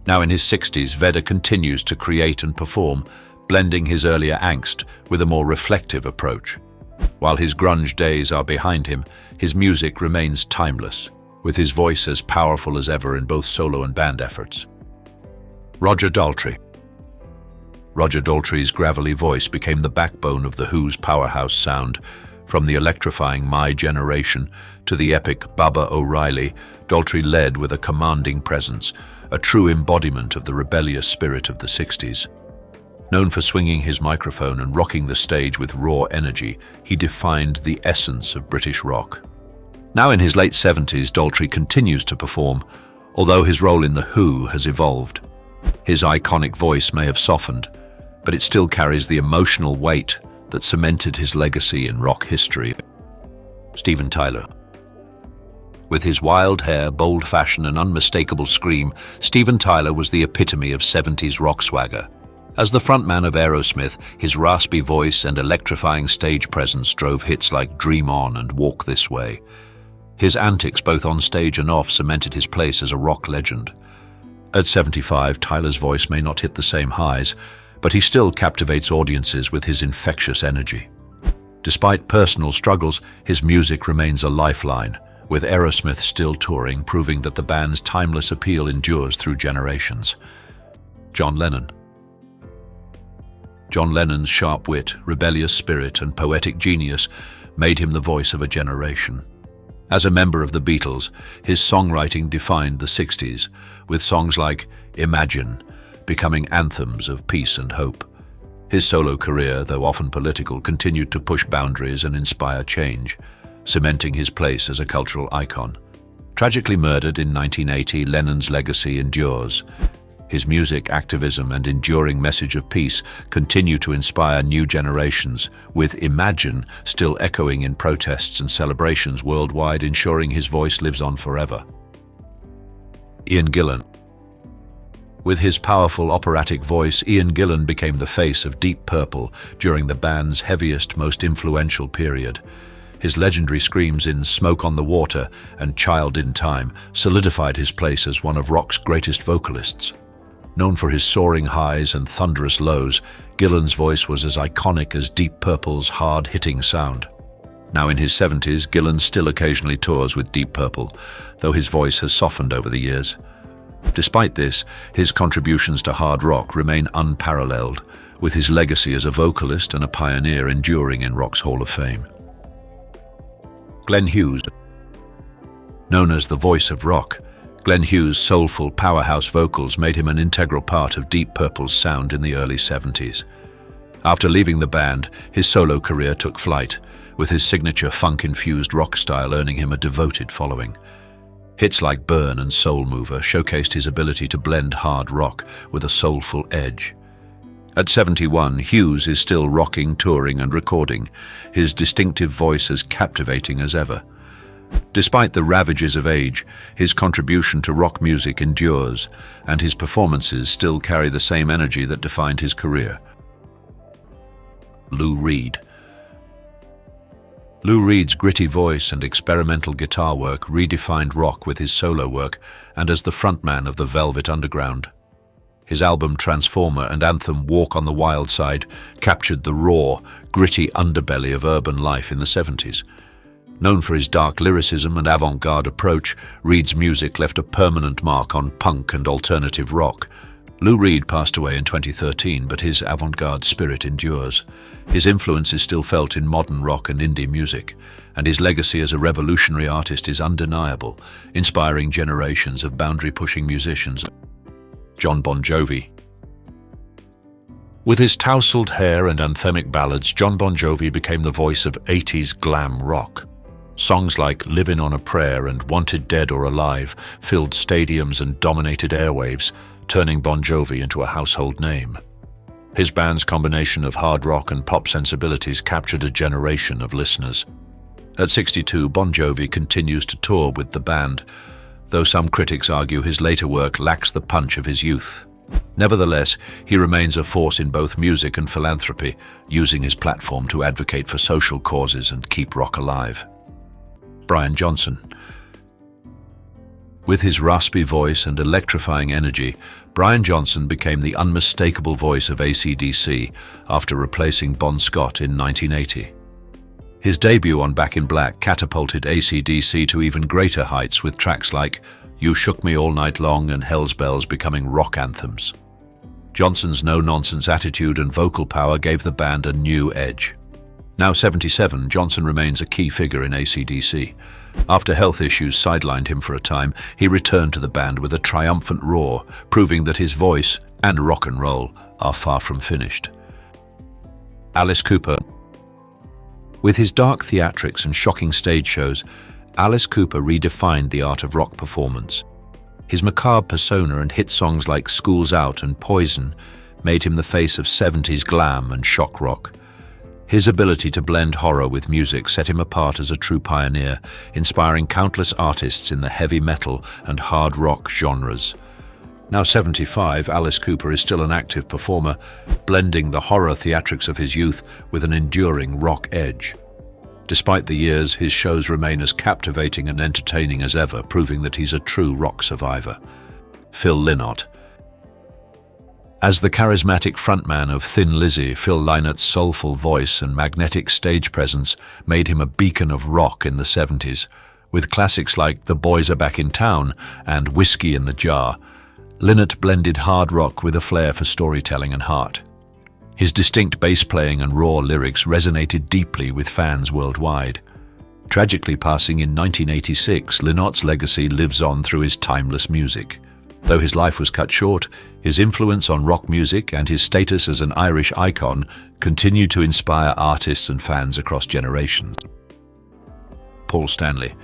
Now in his 60s, Vedder continues to create and perform, blending his earlier angst with a more reflective approach. While his grunge days are behind him, his music remains timeless, with his voice as powerful as ever in both solo and band efforts. Roger Daltrey. Roger Daltrey's gravelly voice became the backbone of The Who's powerhouse sound. From the electrifying My Generation to the epic Baba O'Reilly, Daltrey led with a commanding presence, a true embodiment of the rebellious spirit of the 60s. Known for swinging his microphone and rocking the stage with raw energy, he defined the essence of British rock. Now in his late 70s, Daltrey continues to perform, although his role in The Who has evolved. His iconic voice may have softened, but it still carries the emotional weight that cemented his legacy in rock history. Steven Tyler. With his wild hair, bold fashion, and unmistakable scream, Steven Tyler was the epitome of 70s rock swagger. As the frontman of Aerosmith, his raspy voice and electrifying stage presence drove hits like Dream On and Walk This Way. His antics, both on stage and off, cemented his place as a rock legend. At 75, Tyler's voice may not hit the same highs, but he still captivates audiences with his infectious energy. Despite personal struggles, his music remains a lifeline, with Aerosmith still touring, proving that the band's timeless appeal endures through generations. John Lennon. John Lennon's sharp wit, rebellious spirit, and poetic genius made him the voice of a generation. As a member of the Beatles, his songwriting defined the 60s, with songs like Imagine becoming anthems of peace and hope. His solo career, though often political, continued to push boundaries and inspire change, cementing his place as a cultural icon. Tragically murdered in 1980, Lennon's legacy endures. His music, activism, and enduring message of peace continue to inspire new generations, with Imagine still echoing in protests and celebrations worldwide, ensuring his voice lives on forever. Ian Gillan. With his powerful operatic voice, Ian Gillan became the face of Deep Purple during the band's heaviest, most influential period. His legendary screams in Smoke on the Water and Child in Time solidified his place as one of rock's greatest vocalists. Known for his soaring highs and thunderous lows, Gillan's voice was as iconic as Deep Purple's hard-hitting sound. Now in his 70s, Gillan still occasionally tours with Deep Purple, though his voice has softened over the years. Despite this, his contributions to hard rock remain unparalleled, with his legacy as a vocalist and a pioneer enduring in rock's Hall of Fame. Glenn Hughes. Known as the voice of rock, Glenn Hughes' soulful powerhouse vocals made him an integral part of Deep Purple's sound in the early 70s. After leaving the band, his solo career took flight, with his signature funk-infused rock style earning him a devoted following. Hits like Burn and Soul Mover showcased his ability to blend hard rock with a soulful edge. At 71, Hughes is still rocking, touring, and recording, his distinctive voice as captivating as ever. Despite the ravages of age, his contribution to rock music endures, and his performances still carry the same energy that defined his career. Lou Reed. Lou Reed's gritty voice and experimental guitar work redefined rock with his solo work and as the frontman of the Velvet Underground. His album Transformer and anthem Walk on the Wild Side captured the raw, gritty underbelly of urban life in the 70s. Known for his dark lyricism and avant-garde approach, Reed's music left a permanent mark on punk and alternative rock. Lou Reed passed away in 2013, but his avant-garde spirit endures. His influence is still felt in modern rock and indie music, and his legacy as a revolutionary artist is undeniable, inspiring generations of boundary-pushing musicians. Jon Bon Jovi. With his tousled hair and anthemic ballads, Jon Bon Jovi became the voice of 80s glam rock. Songs like Livin' on a Prayer and Wanted Dead or Alive filled stadiums and dominated airwaves, turning Bon Jovi into a household name. His band's combination of hard rock and pop sensibilities captured a generation of listeners. At 62, Bon Jovi continues to tour with the band, though some critics argue his later work lacks the punch of his youth. Nevertheless, he remains a force in both music and philanthropy, using his platform to advocate for social causes and keep rock alive. Brian Johnson. With his raspy voice and electrifying energy, Brian Johnson became the unmistakable voice of AC/DC after replacing Bon Scott in 1980. His debut on Back in Black catapulted AC/DC to even greater heights, with tracks like You Shook Me All Night Long and Hell's Bells becoming rock anthems. Johnson's no-nonsense attitude and vocal power gave the band a new edge. Now 77, Johnson remains a key figure in AC/DC. After health issues sidelined him for a time, he returned to the band with a triumphant roar, proving that his voice and rock and roll are far from finished. Alice Cooper. With his dark theatrics and shocking stage shows, Alice Cooper redefined the art of rock performance. His macabre persona and hit songs like School's Out and Poison made him the face of 70s glam and shock rock. His ability to blend horror with music set him apart as a true pioneer, inspiring countless artists in the heavy metal and hard rock genres. Now 75, Alice Cooper is still an active performer, blending the horror theatrics of his youth with an enduring rock edge. Despite the years, his shows remain as captivating and entertaining as ever, proving that he's a true rock survivor. Phil Lynott. As the charismatic frontman of Thin Lizzy, Phil Lynott's soulful voice and magnetic stage presence made him a beacon of rock in the 70s. With classics like The Boys Are Back in Town and Whiskey in the Jar, Lynott blended hard rock with a flair for storytelling and heart. His distinct bass playing and raw lyrics resonated deeply with fans worldwide. Tragically passing in 1986, Lynott's legacy lives on through his timeless music. Though his life was cut short, his influence on rock music and his status as an Irish icon continue to inspire artists and fans across generations. Paul Stanley.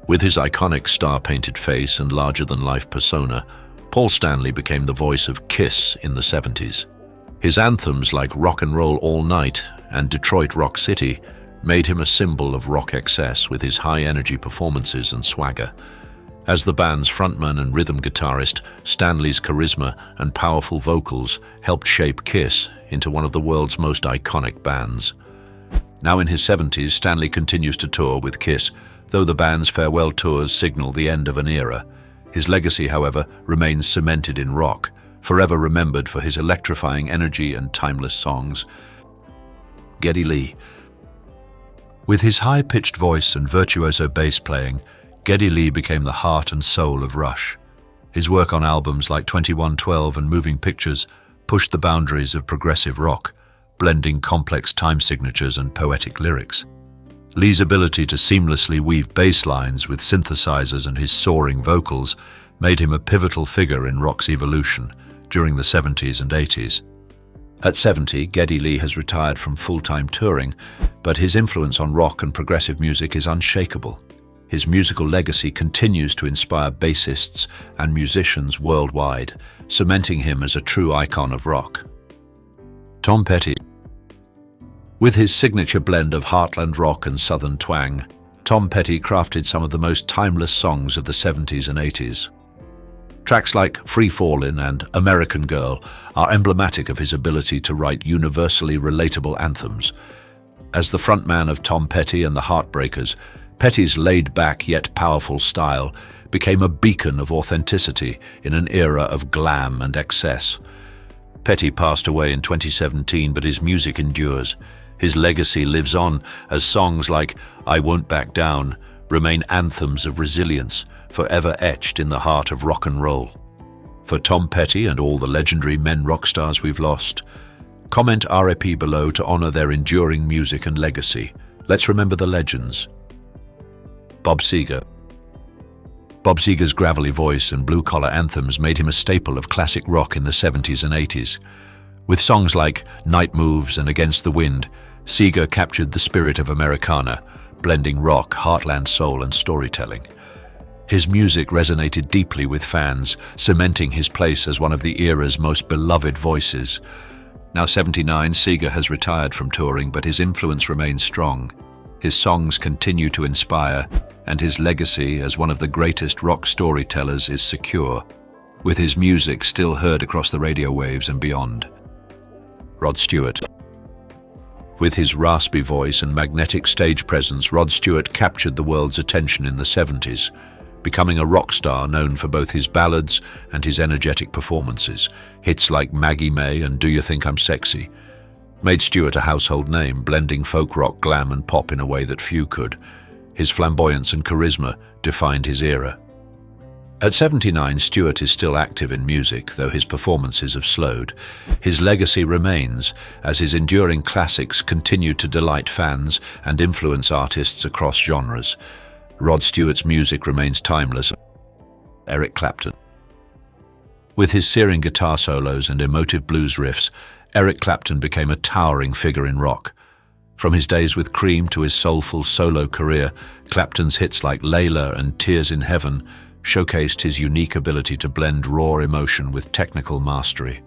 With his iconic star-painted face and larger-than-life persona, Paul Stanley became the voice of Kiss in the 70s. His anthems like Rock and Roll All Night and Detroit Rock City made him a symbol of rock excess with his high-energy performances and swagger. As the band's frontman and rhythm guitarist, Stanley's charisma and powerful vocals helped shape Kiss into one of the world's most iconic bands. Now in his 70s, Stanley continues to tour with Kiss, though the band's farewell tours signal the end of an era. His legacy, however, remains cemented in rock, forever remembered for his electrifying energy and timeless songs. Geddy Lee. With his high-pitched voice and virtuoso bass playing, Geddy Lee became the heart and soul of Rush. His work on albums like 2112 and Moving Pictures pushed the boundaries of progressive rock, blending complex time signatures and poetic lyrics. Lee's ability to seamlessly weave bass lines with synthesizers and his soaring vocals made him a pivotal figure in rock's evolution during the 70s and 80s. At 70, Geddy Lee has retired from full-time touring, but his influence on rock and progressive music is unshakable. His musical legacy continues to inspire bassists and musicians worldwide, cementing him as a true icon of rock. Tom Petty. With his signature blend of heartland rock and southern twang, Tom Petty crafted some of the most timeless songs of the 70s and 80s. Tracks like Free Fallin' and American Girl are emblematic of his ability to write universally relatable anthems. As the frontman of Tom Petty and the Heartbreakers, Petty's laid-back yet powerful style became a beacon of authenticity in an era of glam and excess. Petty passed away in 2017, but his music endures. His legacy lives on as songs like I Won't Back Down remain anthems of resilience, forever etched in the heart of rock and roll. For Tom Petty and all the legendary men rock stars we've lost, comment RIP below to honor their enduring music and legacy. Let's remember the legends. Bob Seger. Bob Seger's gravelly voice and blue-collar anthems made him a staple of classic rock in the 70s and 80s. With songs like Night Moves and Against the Wind, Seger captured the spirit of Americana, blending rock, heartland soul, and storytelling. His music resonated deeply with fans, cementing his place as one of the era's most beloved voices. Now 79, Seger has retired from touring, but his influence remains strong. His songs continue to inspire, and his legacy as one of the greatest rock storytellers is secure, with his music still heard across the radio waves and beyond. Rod Stewart. With his raspy voice and magnetic stage presence, Rod Stewart captured the world's attention in the 70s, becoming a rock star known for both his ballads and his energetic performances. Hits like Maggie May and Do You Think I'm Sexy made Stewart a household name, blending folk rock, glam and pop in a way that few could. His flamboyance and charisma defined his era. At 79, Stewart is still active in music, though his performances have slowed. His legacy remains, as his enduring classics continue to delight fans and influence artists across genres. Rod Stewart's music remains timeless. Eric Clapton. With his searing guitar solos and emotive blues riffs, Eric Clapton became a towering figure in rock. From his days with Cream to his soulful solo career, Clapton's hits like Layla and Tears in Heaven showcased his unique ability to blend raw emotion with technical mastery.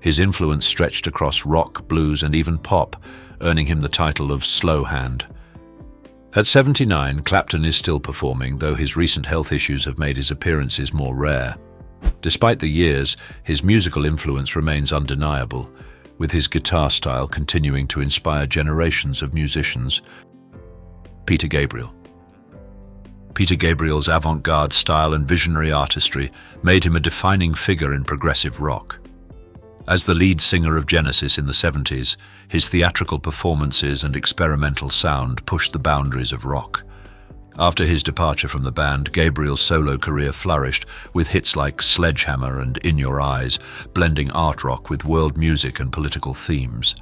His influence stretched across rock, blues, and even pop, earning him the title of Slow Hand. At 79, Clapton is still performing, though his recent health issues have made his appearances more rare. Despite the years, his musical influence remains undeniable, with his guitar style continuing to inspire generations of musicians. Peter Gabriel. Peter Gabriel's avant-garde style and visionary artistry made him a defining figure in progressive rock. As the lead singer of Genesis in the 70s, his theatrical performances and experimental sound pushed the boundaries of rock. After his departure from the band, Gabriel's solo career flourished with hits like Sledgehammer and In Your Eyes, blending art rock with world music and political themes.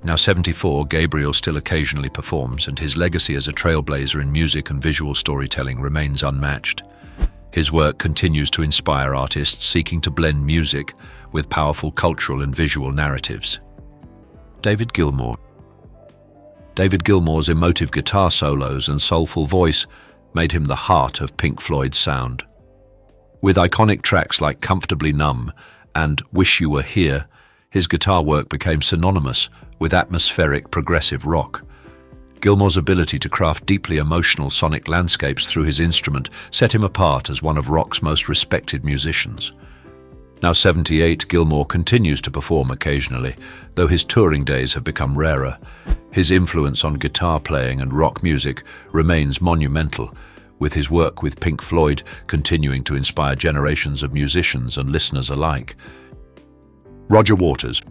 Now 74, Gabriel still occasionally performs, and his legacy as a trailblazer in music and visual storytelling remains unmatched. His work continues to inspire artists seeking to blend music with powerful cultural and visual narratives. David Gilmour. David Gilmour's emotive guitar solos and soulful voice made him the heart of Pink Floyd's sound. With iconic tracks like Comfortably Numb and Wish You Were Here, his guitar work became synonymous with atmospheric progressive rock. Gilmour's ability to craft deeply emotional sonic landscapes through his instrument set him apart as one of rock's most respected musicians. Now 78, Gilmour continues to perform occasionally, though his touring days have become rarer. His influence on guitar playing and rock music remains monumental, with his work with Pink Floyd continuing to inspire generations of musicians and listeners alike. Roger Waters.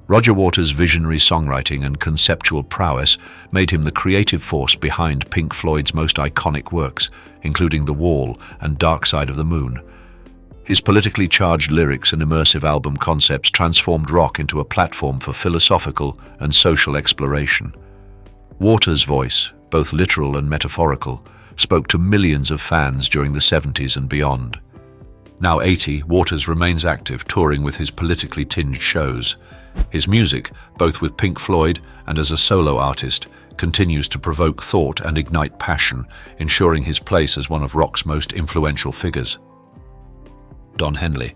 Roger Waters' visionary songwriting and conceptual prowess made him the creative force behind Pink Floyd's most iconic works, including The Wall and Dark Side of the Moon. His politically charged lyrics and immersive album concepts transformed rock into a platform for philosophical and social exploration. Waters' voice, both literal and metaphorical, spoke to millions of fans during the 70s and beyond. Now 80, Waters remains active, touring with his politically tinged shows. His music, both with Pink Floyd and as a solo artist, continues to provoke thought and ignite passion, ensuring his place as one of rock's most influential figures. Don Henley.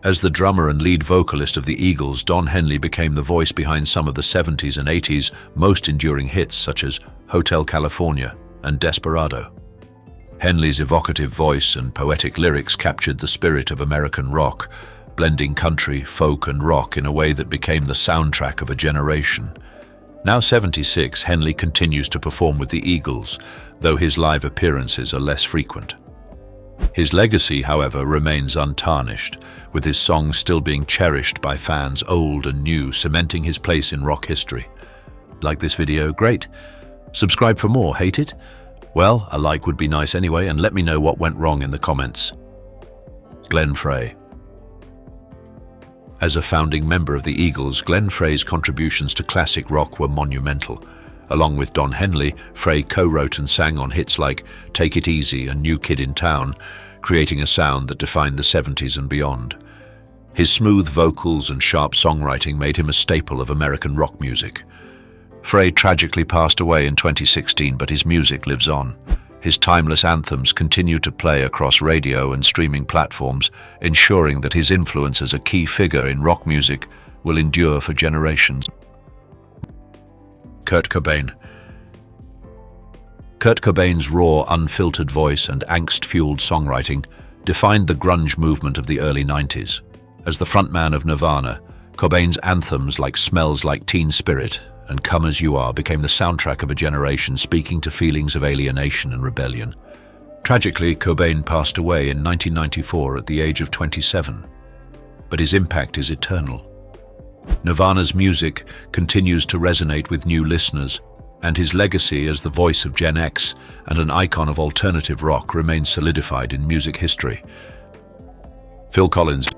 As the drummer and lead vocalist of the Eagles, Don Henley became the voice behind some of the 70s and 80s most enduring hits such as Hotel California and Desperado. Henley's evocative voice and poetic lyrics captured the spirit of American rock, blending country, folk and rock in a way that became the soundtrack of a generation. Now 76, Henley continues to perform with the Eagles, though his live appearances are less frequent. His legacy, however, remains untarnished, with his songs still being cherished by fans old and new, cementing his place in rock history. Like this video? Great. Subscribe for more. Hate it? Well, a like would be nice anyway, and let me know what went wrong in the comments. Glenn Frey. As a founding member of the Eagles, Glenn Frey's contributions to classic rock were monumental. Along with Don Henley, Frey co-wrote and sang on hits like Take It Easy and New Kid in Town, creating a sound that defined the 70s and beyond. His smooth vocals and sharp songwriting made him a staple of American rock music. Frey tragically passed away in 2016, but his music lives on. His timeless anthems continue to play across radio and streaming platforms, ensuring that his influence as a key figure in rock music will endure for generations. Kurt Cobain. Kurt Cobain's raw, unfiltered voice and angst-fueled songwriting defined the grunge movement of the early 90s. As the frontman of Nirvana, Cobain's anthems like Smells Like Teen Spirit and Come As You Are became the soundtrack of a generation, speaking to feelings of alienation and rebellion. Tragically, Cobain passed away in 1994 at the age of 27, but his impact is eternal. Nirvana's music continues to resonate with new listeners, and his legacy as the voice of Gen X and an icon of alternative rock remains solidified in music history. Phil Collins.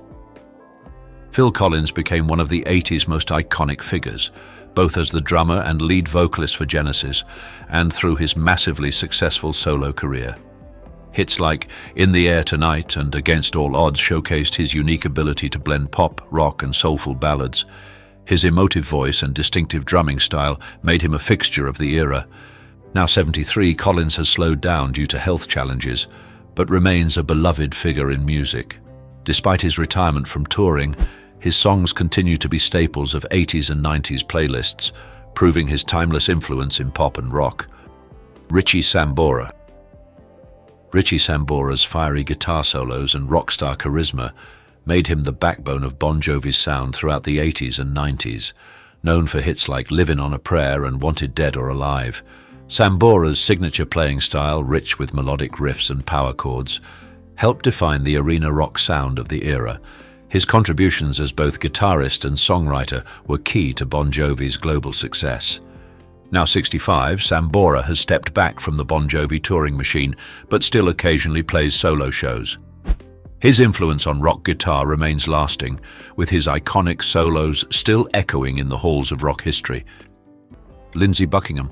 Phil Collins became one of the 80s most iconic figures, both as the drummer and lead vocalist for Genesis, and through his massively successful solo career. Hits like In the Air Tonight and Against All Odds showcased his unique ability to blend pop, rock, and soulful ballads. His emotive voice and distinctive drumming style made him a fixture of the era. Now 73, Collins has slowed down due to health challenges, but remains a beloved figure in music. Despite his retirement from touring, his songs continue to be staples of 80s and 90s playlists, proving his timeless influence in pop and rock. Richie Sambora. Richie Sambora's fiery guitar solos and rockstar charisma made him the backbone of Bon Jovi's sound throughout the 80s and 90s. Known for hits like Livin' on a Prayer and Wanted Dead or Alive, Sambora's signature playing style, rich with melodic riffs and power chords, helped define the arena rock sound of the era. His contributions as both guitarist and songwriter were key to Bon Jovi's global success. Now 65, Sambora has stepped back from the Bon Jovi touring machine, but still occasionally plays solo shows. His influence on rock guitar remains lasting, with his iconic solos still echoing in the halls of rock history. Lindsey Buckingham.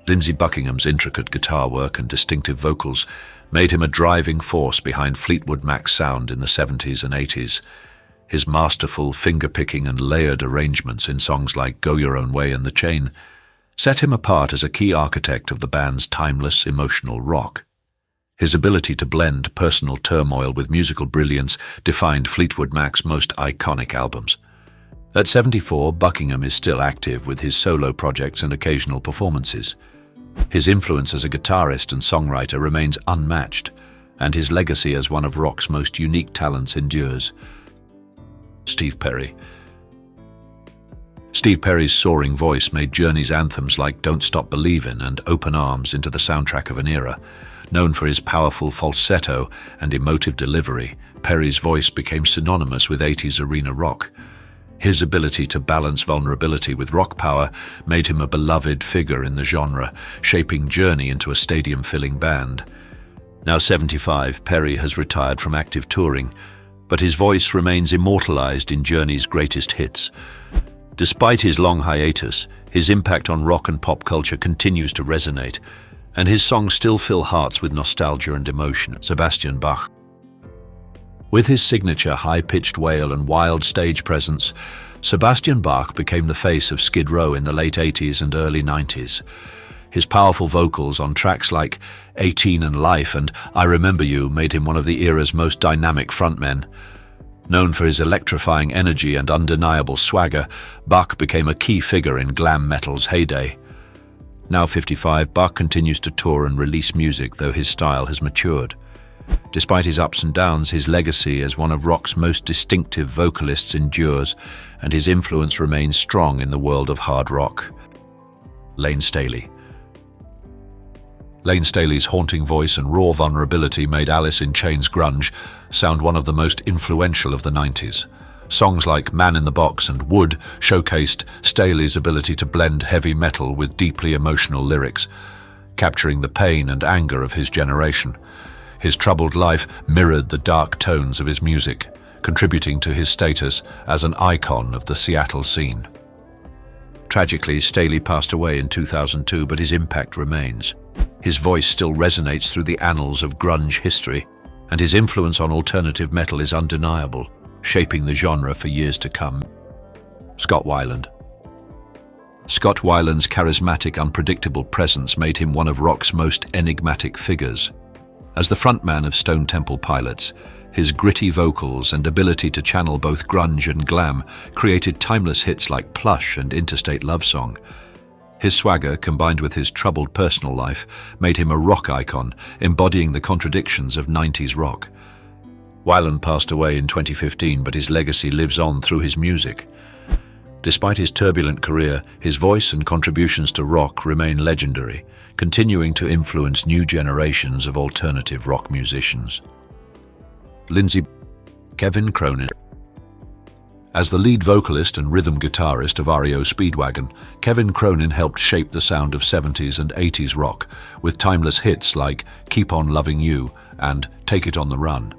Lindsey Buckingham's intricate guitar work and distinctive vocals made him a driving force behind Fleetwood Mac's sound in the 70s and 80s. His masterful finger-picking and layered arrangements in songs like Go Your Own Way and The Chain set him apart as a key architect of the band's timeless, emotional rock. His ability to blend personal turmoil with musical brilliance defined Fleetwood Mac's most iconic albums. At 74, Buckingham is still active with his solo projects and occasional performances. His influence as a guitarist and songwriter remains unmatched, and his legacy as one of rock's most unique talents endures. Steve Perry. Steve Perry's soaring voice made Journey's anthems like Don't Stop Believin' and Open Arms into the soundtrack of an era. Known for his powerful falsetto and emotive delivery, Perry's voice became synonymous with 80s arena rock. His ability to balance vulnerability with rock power made him a beloved figure in the genre, shaping Journey into a stadium-filling band. Now 75, Perry has retired from active touring, but his voice remains immortalized in Journey's greatest hits. Despite his long hiatus, his impact on rock and pop culture continues to resonate, and his songs still fill hearts with nostalgia and emotion. Sebastian Bach. With his signature high-pitched wail and wild stage presence, Sebastian Bach became the face of Skid Row in the late 80s and early 90s. His powerful vocals on tracks like 18 and Life and I Remember You made him one of the era's most dynamic frontmen. Known for his electrifying energy and undeniable swagger, Bach became a key figure in glam metal's heyday. Now 55, Bach continues to tour and release music, though his style has matured. Despite his ups and downs, his legacy as one of rock's most distinctive vocalists endures, and his influence remains strong in the world of hard rock. Lane Staley. Lane Staley's haunting voice and raw vulnerability made Alice in Chains' grunge sound one of the most influential of the 90s. Songs like Man in the Box and Wood showcased Staley's ability to blend heavy metal with deeply emotional lyrics, capturing the pain and anger of his generation. His troubled life mirrored the dark tones of his music, contributing to his status as an icon of the Seattle scene. Tragically, Staley passed away in 2002, but his impact remains. His voice still resonates through the annals of grunge history, and his influence on alternative metal is undeniable, shaping the genre for years to come. Scott Weiland. Scott Weiland's charismatic, unpredictable presence made him one of rock's most enigmatic figures. As the frontman of Stone Temple Pilots, his gritty vocals and ability to channel both grunge and glam created timeless hits like Plush and Interstate Love Song. His swagger, combined with his troubled personal life, made him a rock icon, embodying the contradictions of 90s rock. Weiland passed away in 2015, but his legacy lives on through his music. Despite his turbulent career, his voice and contributions to rock remain legendary, continuing to influence new generations of alternative rock musicians. Kevin Cronin. As the lead vocalist and rhythm guitarist of REO Speedwagon, Kevin Cronin helped shape the sound of 70s and 80s rock, with timeless hits like Keep On Loving You and Take It On the Run.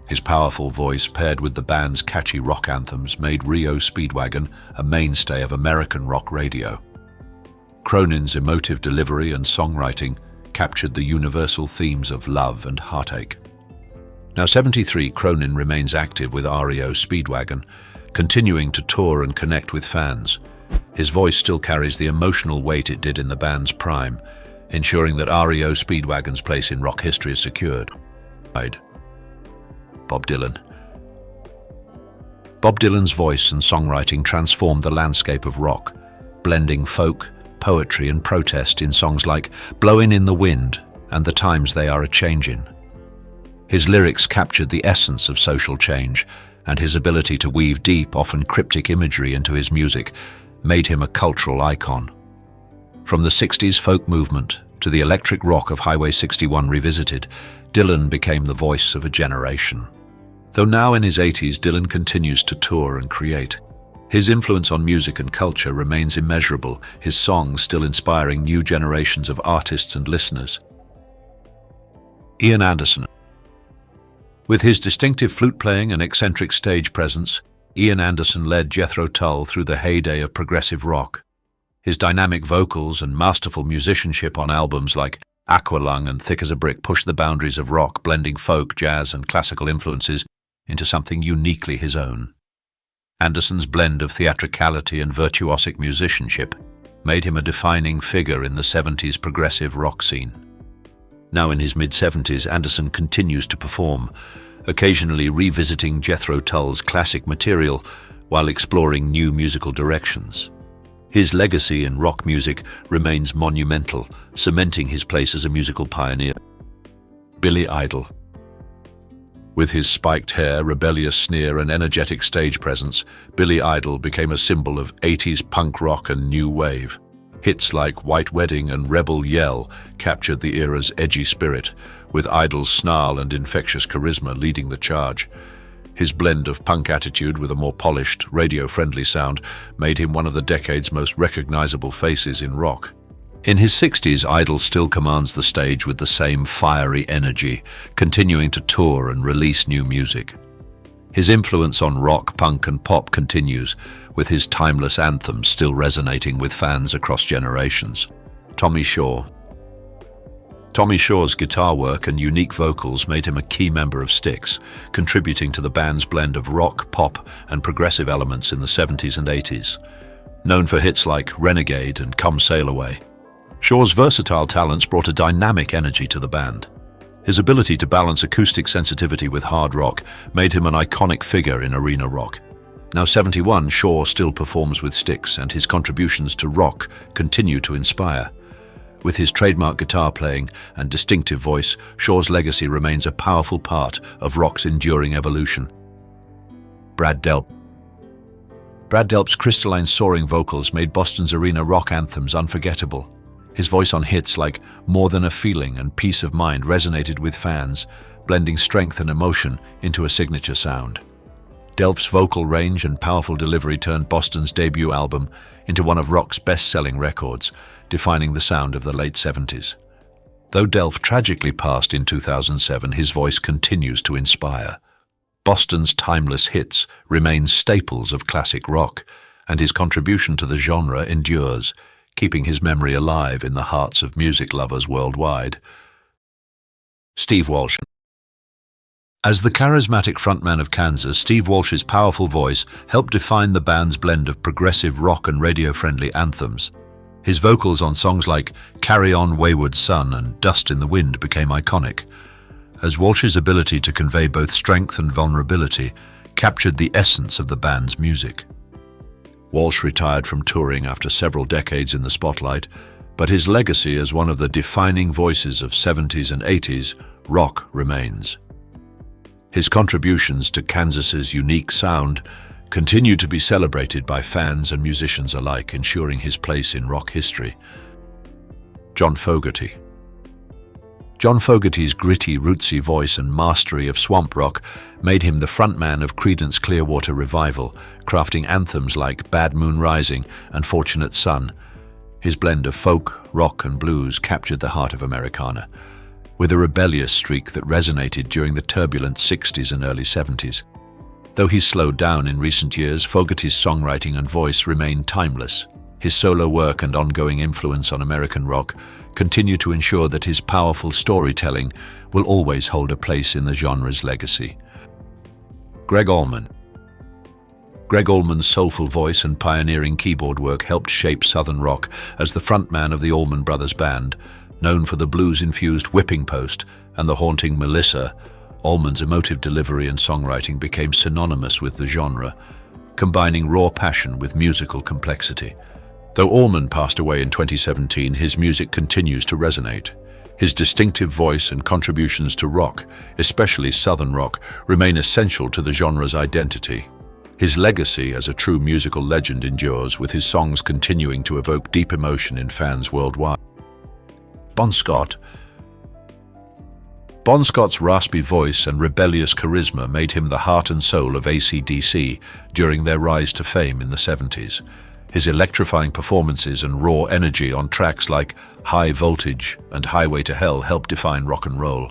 His powerful voice, paired with the band's catchy rock anthems, made REO Speedwagon a mainstay of American rock radio. Cronin's emotive delivery and songwriting captured the universal themes of love and heartache. Now 73, Cronin remains active with REO Speedwagon, continuing to tour and connect with fans. His voice still carries the emotional weight it did in the band's prime, ensuring that REO Speedwagon's place in rock history is secured. Bob Dylan. Bob Dylan's voice and songwriting transformed the landscape of rock, blending folk, poetry and protest in songs like Blowin' in the Wind and The Times They Are A-Changin'. His lyrics captured the essence of social change, and his ability to weave deep, often cryptic imagery into his music made him a cultural icon. From the 60s folk movement to the electric rock of Highway 61 revisited, Dylan became the voice of a generation. Though now in his 80s, Dylan continues to tour and create. His influence on music and culture remains immeasurable, his songs still inspiring new generations of artists and listeners. Ian Anderson. With his distinctive flute playing and eccentric stage presence, Ian Anderson led Jethro Tull through the heyday of progressive rock. His dynamic vocals and masterful musicianship on albums like Aqualung and Thick as a Brick pushed the boundaries of rock, blending folk, jazz, and classical influences into something uniquely his own. Anderson's blend of theatricality and virtuosic musicianship made him a defining figure in the 70s progressive rock scene. Now in his mid-70s, Anderson continues to perform, occasionally revisiting Jethro Tull's classic material while exploring new musical directions. His legacy in rock music remains monumental, cementing his place as a musical pioneer. Billy Idol. With his spiked hair, rebellious sneer, and energetic stage presence, Billy Idol became a symbol of 80s punk rock and new wave. Hits like White Wedding and Rebel Yell captured the era's edgy spirit, with Idol's snarl and infectious charisma leading the charge. His blend of punk attitude with a more polished, radio-friendly sound made him one of the decade's most recognizable faces in rock. In his 60s, Idol still commands the stage with the same fiery energy, continuing to tour and release new music. His influence on rock, punk, and pop continues, with his timeless anthems still resonating with fans across generations. Tommy Shaw. Tommy Shaw's guitar work and unique vocals made him a key member of Styx, contributing to the band's blend of rock, pop, and progressive elements in the 70s and 80s. Known for hits like Renegade and Come Sail Away, Shaw's versatile talents brought a dynamic energy to the band. His ability to balance acoustic sensitivity with hard rock made him an iconic figure in arena rock. Now 71, Shaw still performs with Styx, and his contributions to rock continue to inspire. With his trademark guitar playing and distinctive voice, Shaw's legacy remains a powerful part of rock's enduring evolution. Brad Delp. Brad Delp's crystalline soaring vocals made Boston's arena rock anthems unforgettable. His voice on hits like More Than a Feeling and Peace of Mind resonated with fans, blending strength and emotion into a signature sound. Delp's vocal range and powerful delivery turned Boston's debut album into one of rock's best-selling records, defining the sound of the late 70s. Though Delp tragically passed in 2007, his voice continues to inspire. Boston's timeless hits remain staples of classic rock, and his contribution to the genre endures, keeping his memory alive in the hearts of music lovers worldwide. Steve Walsh. As the charismatic frontman of Kansas, Steve Walsh's powerful voice helped define the band's blend of progressive rock and radio-friendly anthems. His vocals on songs like Carry On Wayward Son and Dust in the Wind became iconic, as Walsh's ability to convey both strength and vulnerability captured the essence of the band's music. Walsh retired from touring after several decades in the spotlight, but his legacy as one of the defining voices of 70s and 80s rock remains. His contributions to Kansas's unique sound continue to be celebrated by fans and musicians alike, ensuring his place in rock history. John Fogerty. John Fogerty's gritty, rootsy voice and mastery of swamp rock made him the frontman of Creedence Clearwater Revival, crafting anthems like Bad Moon Rising and Fortunate Son. His blend of folk, rock, and blues captured the heart of Americana, with a rebellious streak that resonated during the turbulent 60s and early 70s. Though he's slowed down in recent years, Fogerty's songwriting and voice remain timeless. His solo work and ongoing influence on American rock continue to ensure that his powerful storytelling will always hold a place in the genre's legacy. Greg Allman. Greg Allman's soulful voice and pioneering keyboard work helped shape Southern rock as the frontman of the Allman Brothers Band. Known for the blues-infused Whipping Post and the haunting Melissa, Allman's emotive delivery and songwriting became synonymous with the genre, combining raw passion with musical complexity. Though Allman passed away in 2017, his music continues to resonate. His distinctive voice and contributions to rock, especially Southern rock, remain essential to the genre's identity. His legacy as a true musical legend endures, with his songs continuing to evoke deep emotion in fans worldwide. Bon Scott. Bon Scott's raspy voice and rebellious charisma made him the heart and soul of AC/DC during their rise to fame in the 70s. His electrifying performances and raw energy on tracks like High Voltage and Highway to Hell helped define rock and roll.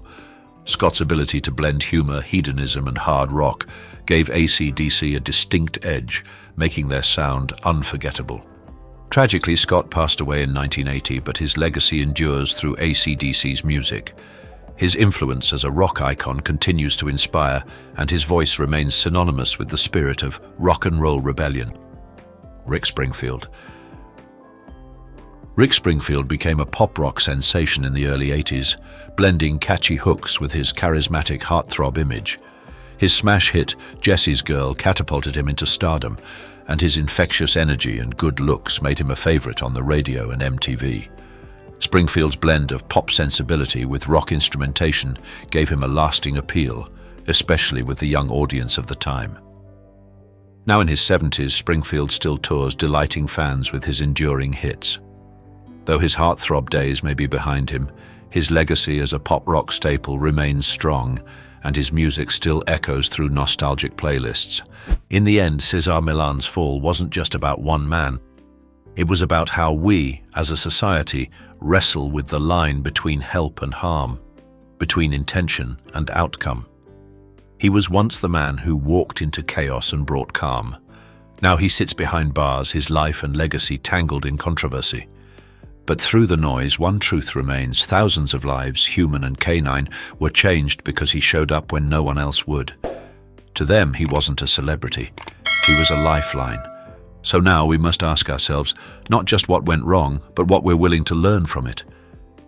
Scott's ability to blend humor, hedonism, and hard rock gave AC/DC a distinct edge, making their sound unforgettable. Tragically, Scott passed away in 1980, but his legacy endures through AC/DC's music. His influence as a rock icon continues to inspire, and his voice remains synonymous with the spirit of rock and roll rebellion. Rick Springfield. Rick Springfield became a pop-rock sensation in the early 80s, blending catchy hooks with his charismatic heartthrob image. His smash hit, Jesse's Girl, catapulted him into stardom, and his infectious energy and good looks made him a favorite on the radio and MTV. Springfield's blend of pop sensibility with rock instrumentation gave him a lasting appeal, especially with the young audience of the time. Now in his 70s, Springfield still tours, delighting fans with his enduring hits. Though his heartthrob days may be behind him, his legacy as a pop-rock staple remains strong, and his music still echoes through nostalgic playlists. In the end, Cesar Millan's fall wasn't just about one man. It was about how we, as a society, wrestle with the line between help and harm, between intention and outcome. He was once the man who walked into chaos and brought calm. Now he sits behind bars, his life and legacy tangled in controversy. But through the noise, one truth remains: thousands of lives, human and canine, were changed because he showed up when no one else would. To them, he wasn't a celebrity. He was a lifeline. So now we must ask ourselves, not just what went wrong, but what we're willing to learn from it.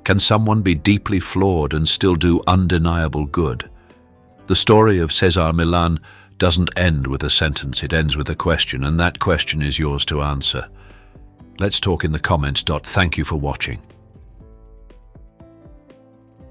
Can someone be deeply flawed and still do undeniable good? The story of Cesar Millan doesn't end with a sentence, it ends with a question, and that question is yours to answer. Let's talk in the comments. Thank you for watching.